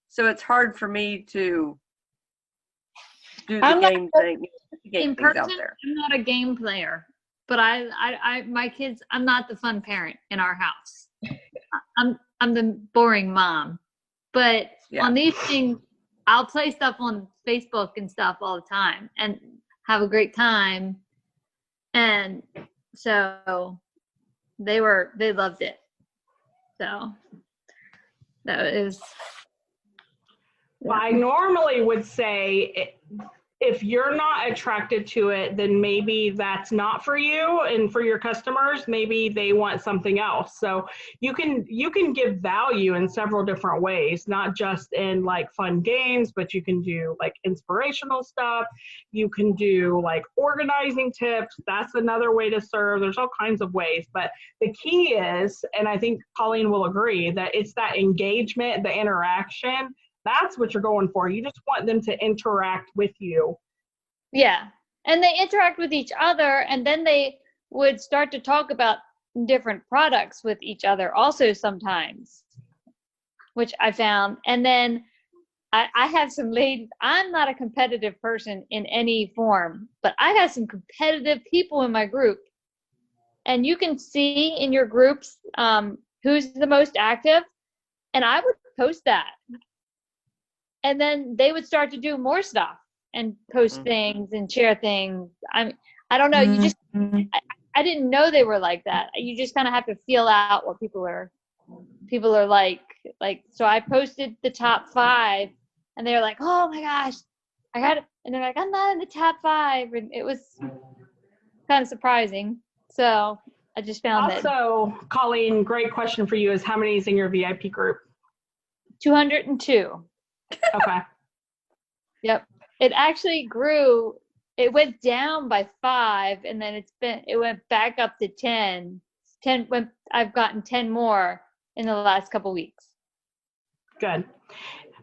So it's hard for me to do the game thing. In person, I'm not a game player, but I my kids, I'm not the fun parent in our house. I'm the boring mom. But on these things, I'll play stuff on Facebook and stuff all the time and have a great time. And so they loved it. So that is. Well, I normally would say if you're not attracted to it, then maybe that's not for you, and for your customers, maybe they want something else. So you can give value in several different ways, not just in like fun games, but you can do like inspirational stuff. You can do like organizing tips. That's another way to serve. There's all kinds of ways, but the key is, and I think Colleen will agree, that it's that engagement, the interaction. That's what you're going for. You just want them to interact with you. Yeah. And they interact with each other, and then they would start to talk about different products with each other also sometimes, which I found. And then I have some ladies, I'm not a competitive person in any form, but I got some competitive people in my group. And you can see in your groups who's the most active. And I would post that. And then they would start to do more stuff and post things and share things. I don't know. You just, I didn't know they were like that. You just kind of have to feel out what people are like. So I posted the top 5 and they're like, oh my gosh, I got it. And they're like, I'm not in the top 5. And it was kind of surprising. So I just found also, Colleen, great question for you is how many is in your VIP group? 202. Okay. Yep. It actually grew. It went down by 5, and then it went back up to 10. I've gotten 10 more in the last couple weeks. Good.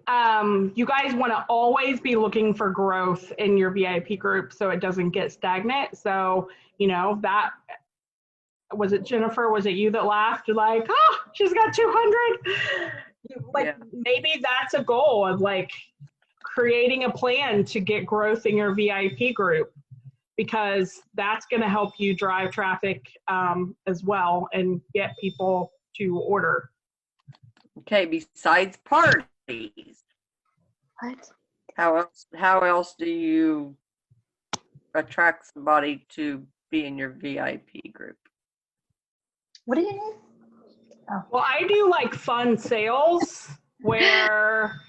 You guys want to always be looking for growth in your VIP group so it doesn't get stagnant. So, that was it, Jennifer? Was it you that laughed? You're like, oh, she's got 200. Maybe that's a goal of like creating a plan to get growth in your VIP group, because that's going to help you drive traffic as well and get people to order. Okay, besides parties, What? How else do you attract somebody to be in your VIP group? What do you need? Oh. Well, I do like fun sales where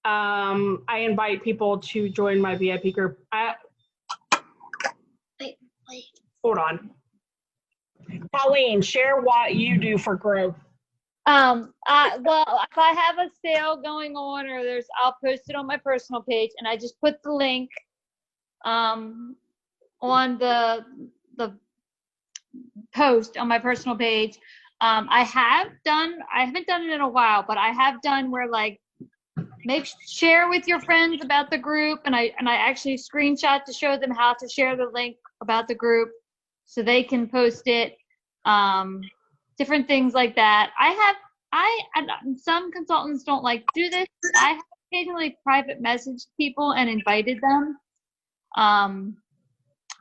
I invite people to join my VIP group. Wait. Hold on. Colleen, share what you do for growth. Well, if I have a sale going on or I'll post it on my personal page, and I just put the link on the post on my personal page. I haven't done it in a while, but I have done where like share with your friends about the group, and I actually screenshot to show them how to share the link about the group so they can post it. Different things like that. Some consultants don't like to do this. I have occasionally private messaged people and invited them. I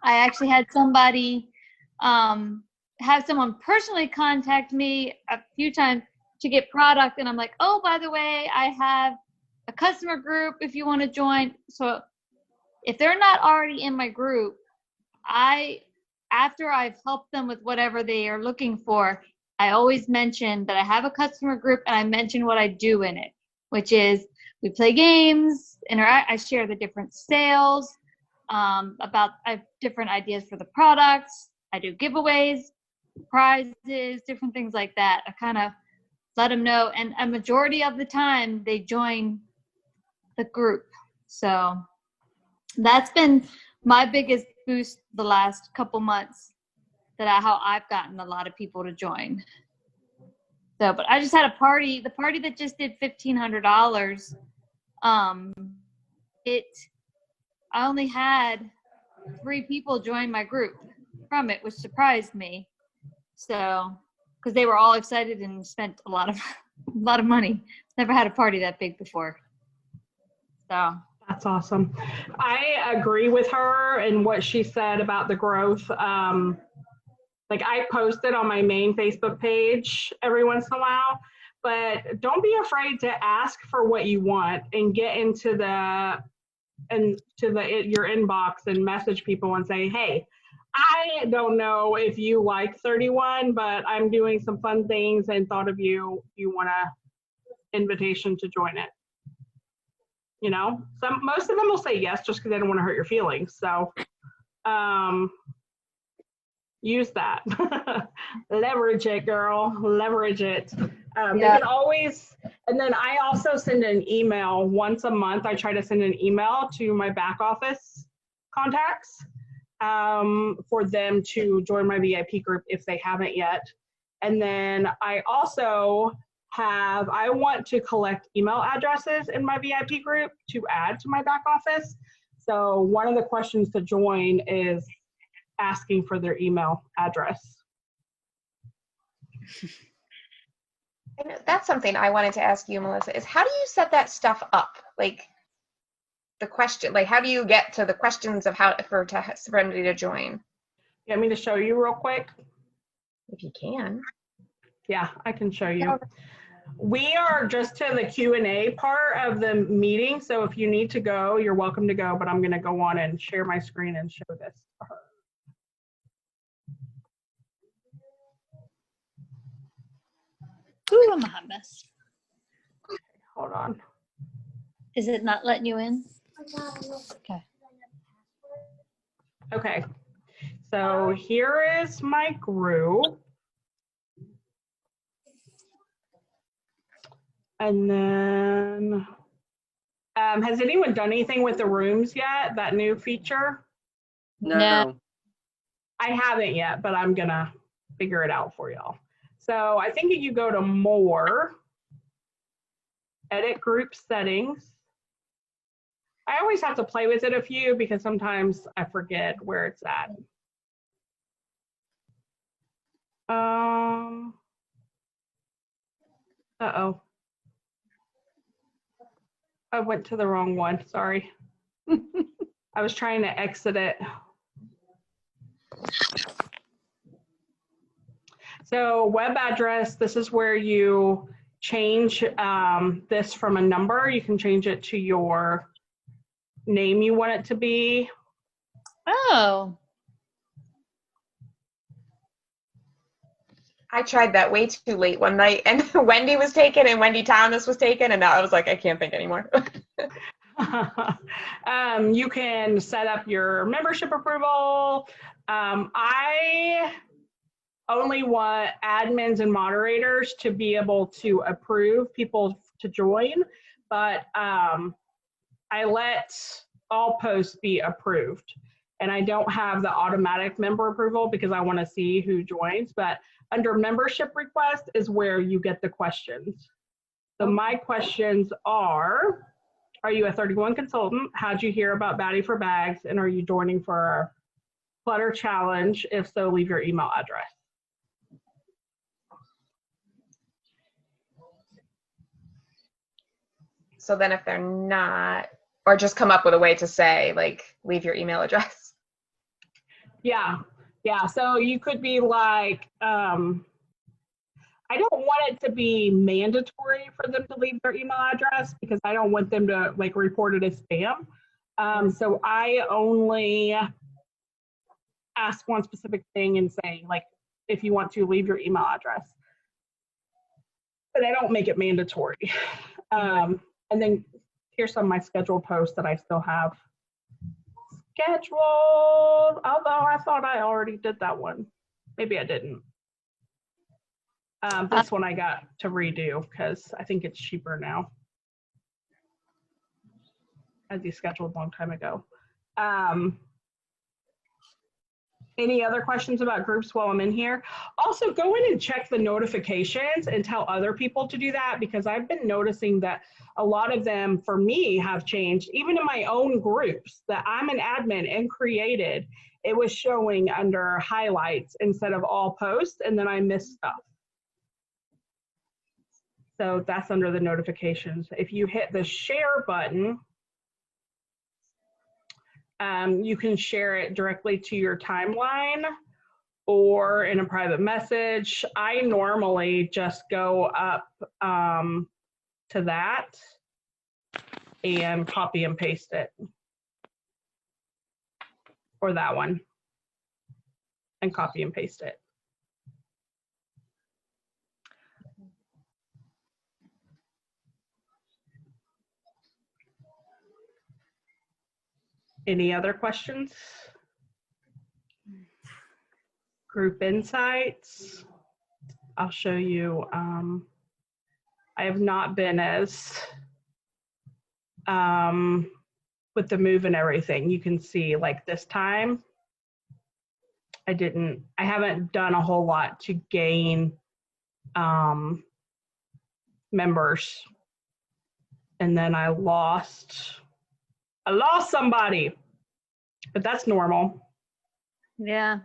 actually had somebody have someone personally contact me a few times to get product, and I'm like, oh, by the way, I have a customer group if you want to join. So if they're not already in my group, after I've helped them with whatever they are looking for, I always mention that I have a customer group, and I mention what I do in it, which is we play games, I share the different sales, I have different ideas for the products, I do giveaways, prizes, different things like that. I kind of let them know, and a majority of the time they join the group. So that's been my biggest boost the last couple months, how I've gotten a lot of people to join. So, but I just had the party that just did $1,500. I only had 3 people join my group from it, which surprised me. So, because they were all excited and spent a lot of money. Never had a party that big before. So that's awesome. I agree with her and what she said about the growth. Like I post it on my main Facebook page every once in a while, but don't be afraid to ask for what you want and get into your inbox and message people and say, hey, I don't know if you like 31, but I'm doing some fun things and thought of you. You want an invitation to join it? You know, most of them will say yes just because they don't want to hurt your feelings. So use that. Leverage it, girl. Leverage it. They can always, and then I also send an email once a month. I try to send an email to my back office contacts for them to join my VIP group if they haven't yet. And then I also I want to collect email addresses in my VIP group to add to my back office. So one of the questions to join is asking for their email address. And that's something I wanted to ask you, Melissa, is how do you set that stuff up? Like the question, like how do you get to the questions of for somebody to join? You want me to show you real quick? If you can. Yeah, I can show you. We are just to the Q&A part of the meeting. So if you need to go, you're welcome to go, but I'm going to go on and share my screen and show this to her. Ooh, I'm a hot mess. Hold on. Is it not letting you in? Okay. Okay. So here is my group. And then, has anyone done anything with the rooms yet? That new feature? No. I haven't yet, but I'm gonna figure it out for y'all. So I think if you go to more, edit group settings. I always have to play with it a few because sometimes I forget where it's at. Uh-oh. I went to the wrong one, sorry. I was trying to exit it. So web address, this is where you change this from a number. You can change it to your name you want it to be. Oh. I tried that way too late one night, and Wendy was taken and Wendy Thomas was taken, and now I was like, I can't think anymore. You can set up your membership approval. I only want admins and moderators to be able to approve people to join, but I let all posts be approved. And I don't have the automatic member approval because I want to see who joins, but under membership request is where you get the questions. So my questions are you a 31 consultant? How'd you hear about Batty for Bags? And are you joining for our Clutter Challenge? If so, leave your email address. So then if they're not, or just come up with a way to say, like, leave your email address. Yeah. So you could be like, I don't want it to be mandatory for them to leave their email address because I don't want them to like report it as spam. So I only ask one specific thing and say, like, if you want to leave your email address. But I don't make it mandatory. And then here's some of my scheduled posts that I still have scheduled, although I thought I already did that one. Maybe I didn't. This one I got to redo because I think it's cheaper now. I had these scheduled a long time ago. Any other questions about groups while I'm in here? Also, go in and check the notifications and tell other people to do that because I've been noticing that a lot of them, for me, have changed. Even in my own groups that I'm an admin and created, it was showing under highlights instead of all posts, and then I missed stuff. So that's under the notifications. If you hit the share button, you can share it directly to your timeline or in a private message. I normally just go up to that and copy and paste it. Or that one. And copy and paste it. Any other questions? Group insights. I'll show you. I have not been as, with the move and everything, you can see like this time, I haven't done a whole lot to gain members. And then I lost somebody, but that's normal. Yeah.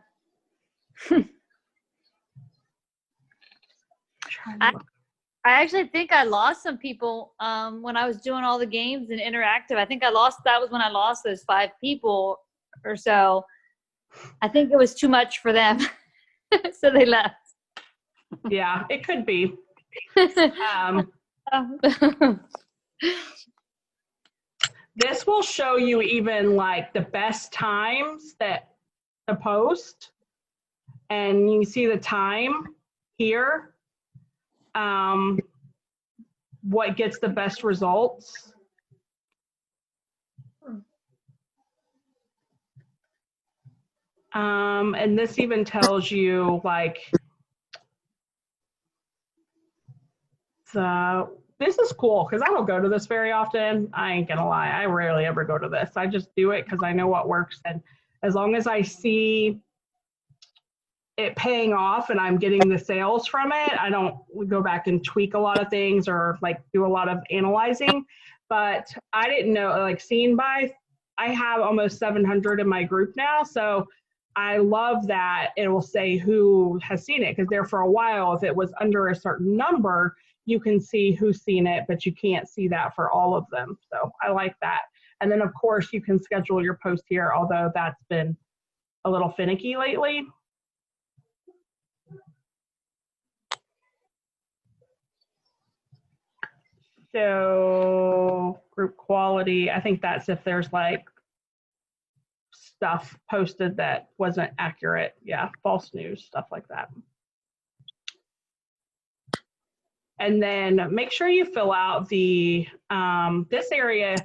I actually think I lost some people when I was doing all the games and interactive. I think that was when I lost those 5 people or so. I think it was too much for them. So they left. Yeah, it could be. This will show you even like the best times that to post, and you see the time here. What gets the best results. And this even tells you like this is cool because I don't go to this very often. I ain't gonna lie, I rarely ever go to this. I just do it because I know what works, and as long as I see it paying off and I'm getting the sales from it, I don't go back and tweak a lot of things or like do a lot of analyzing. But I didn't know, like seen by, I have almost 700 in my group now, so I love that it will say who has seen it, because there for a while, if it was under a certain number, you can see who's seen it, but you can't see that for all of them. So I like that. And then of course you can schedule your post here, although that's been a little finicky lately. So group quality, I think that's if there's like stuff posted that wasn't accurate. Yeah, false news, stuff like that. And then make sure you fill out the, this area,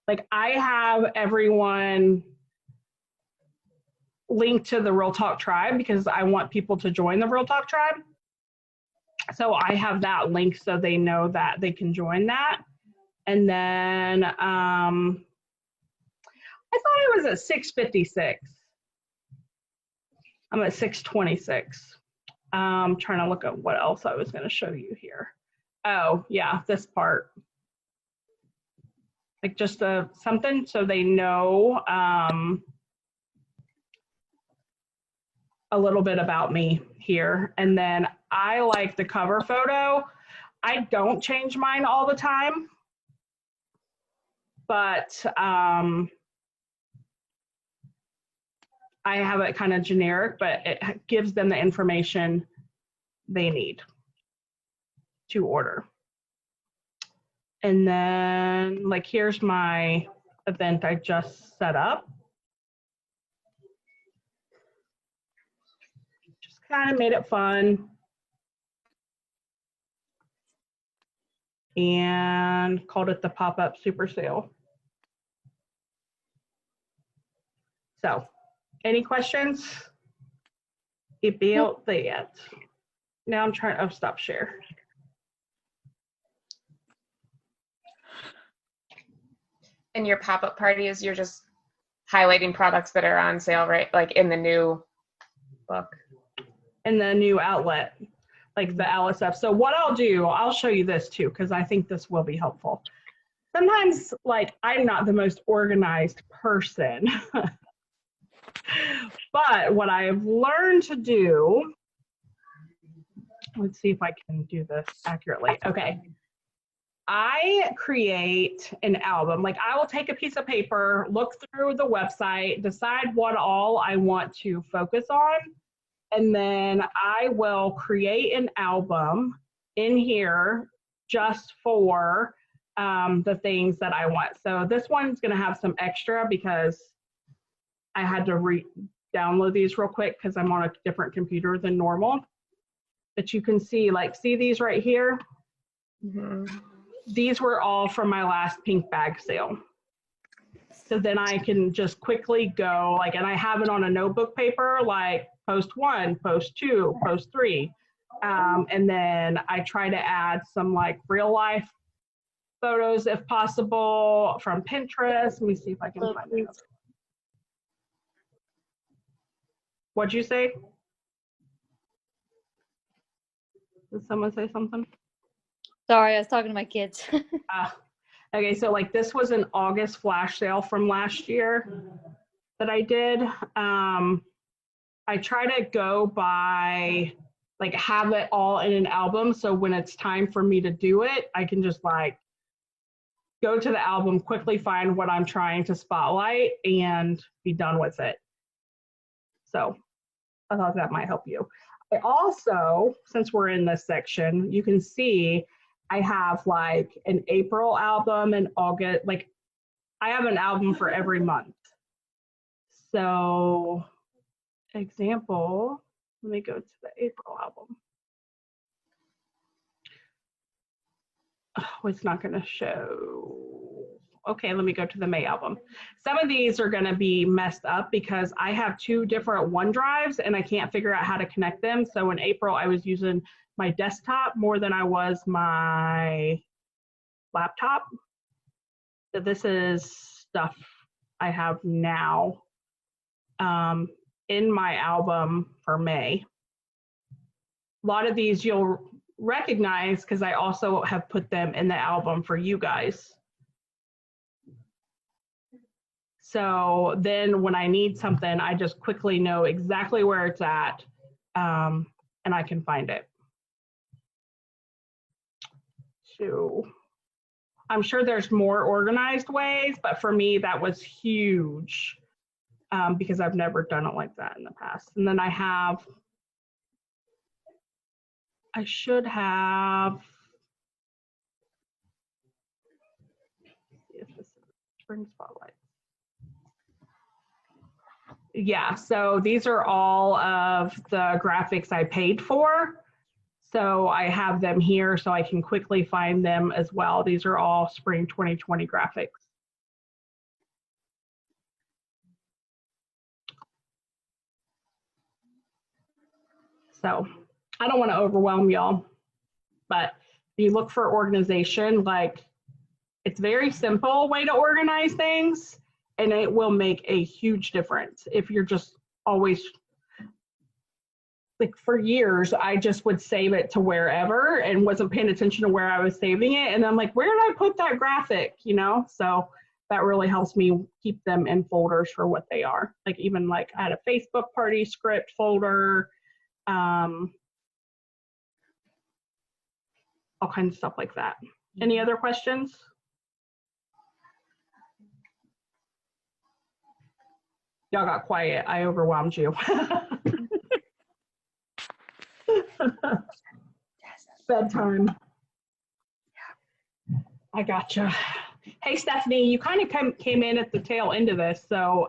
like I have everyone link to the Real Talk Tribe because I want people to join the Real Talk Tribe. So I have that link so they know that they can join that. And then I thought it was at 6:56. I'm at 6:26. Trying to look at what else I was going to show you here. Oh, yeah, this part. Like just something so they know a little bit about me here. And then I like the cover photo. I don't change mine all the time, but I have it kind of generic, but it gives them the information they need to order. And then like, here's my event I just set up. Just kind of made it fun. And called it the pop-up super sale. So, any questions? It built that. Now I'm trying to stop share. And your pop-up parties, you're just highlighting products that are on sale, right? Like in the new book. In the new outlet, like the LSF. So what I'll do, I'll show you this too, because I think this will be helpful. Sometimes, like, I'm not the most organized person. But what I've learned to do, let's see if I can do this accurately. Okay. I create an album. Like, I will take a piece of paper, look through the website, decide what all I want to focus on, and then I will create an album in here just for the things that I want. So this one's going to have some extra because I had to download these real quick because I'm on a different computer than normal. But you can see, like, see these right here? Mm-hmm. These were all from my last pink bag sale. So then I can just quickly go, like, and I have it on a notebook paper, like post 1, post 2, post 3. And then I try to add some like real life photos if possible from Pinterest. Let me see if I can find it. What'd you say? Did someone say something? Sorry, I was talking to my kids. Okay, so like this was an August flash sale from last year that I did. I try to go by, like, have it all in an album. So when it's time for me to do it, I can just like go to the album, quickly find what I'm trying to spotlight and be done with it. So I thought that might help you. I also, since we're in this section, you can see I have like an April album and August, like I have an album for every month. So example, let me go to the April album. Oh, it's not gonna show. Okay, let me go to the May album. Some of these are gonna be messed up because I have 2 different OneDrives and I can't figure out how to connect them. So in April, I was using my desktop more than I was my laptop. So this is stuff I have now in my album for May. A lot of these you'll recognize because I also have put them in the album for you guys. So then when I need something, I just quickly know exactly where it's at and I can find it. So I'm sure there's more organized ways, but for me, that was huge because I've never done it like that in the past. And then I should have, if this is spring spotlight. Yeah, so these are all of the graphics I paid for. So I have them here so I can quickly find them as well. These are all spring 2020 graphics. So I don't want to overwhelm y'all, but if you look for organization, like it's very simple way to organize things, and it will make a huge difference if you're just always, like for years, I just would save it to wherever and wasn't paying attention to where I was saving it. And I'm like, where did I put that graphic? You know, so that really helps me keep them in folders for what they are. Like even like I had a Facebook party script folder, all kinds of stuff like that. Any other questions? Y'all got quiet. I overwhelmed you. Bedtime. I gotcha. Hey, Stephanie, you kind of came in at the tail end of this, so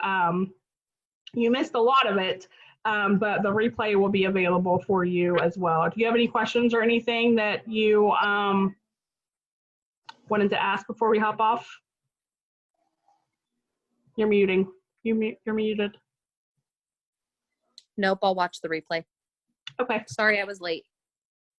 you missed a lot of it, but the replay will be available for you as well. Do you have any questions or anything that you wanted to ask before we hop off? You're muting. You're muted. Nope, I'll watch the replay. Okay. Sorry I was late.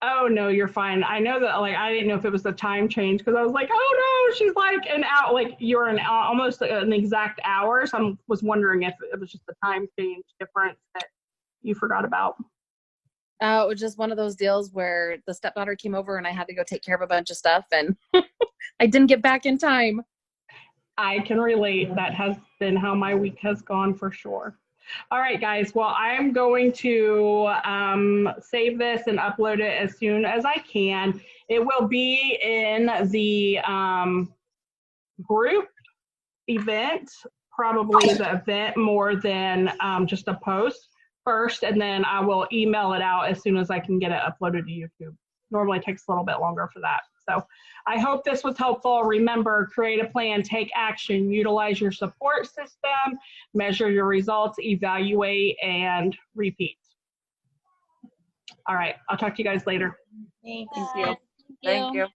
Oh, no, you're fine. I know that, like, I didn't know if it was the time change because I was like, oh, no, she's like an hour, like you're almost an exact hour. So I was wondering if it was just the time change difference that you forgot about. It was just one of those deals where the stepdaughter came over and I had to go take care of a bunch of stuff and I didn't get back in time. I can relate. That has been how my week has gone for sure. All right, guys. Well, I'm going to save this and upload it as soon as I can. It will be in the group event, probably the event more than just a post first, and then I will email it out as soon as I can get it uploaded to YouTube. Normally it takes a little bit longer for that. So I hope this was helpful. Remember, create a plan, take action, utilize your support system, measure your results, evaluate, and repeat. All right, I'll talk to you guys later. Thanks. Thank you. Thank you.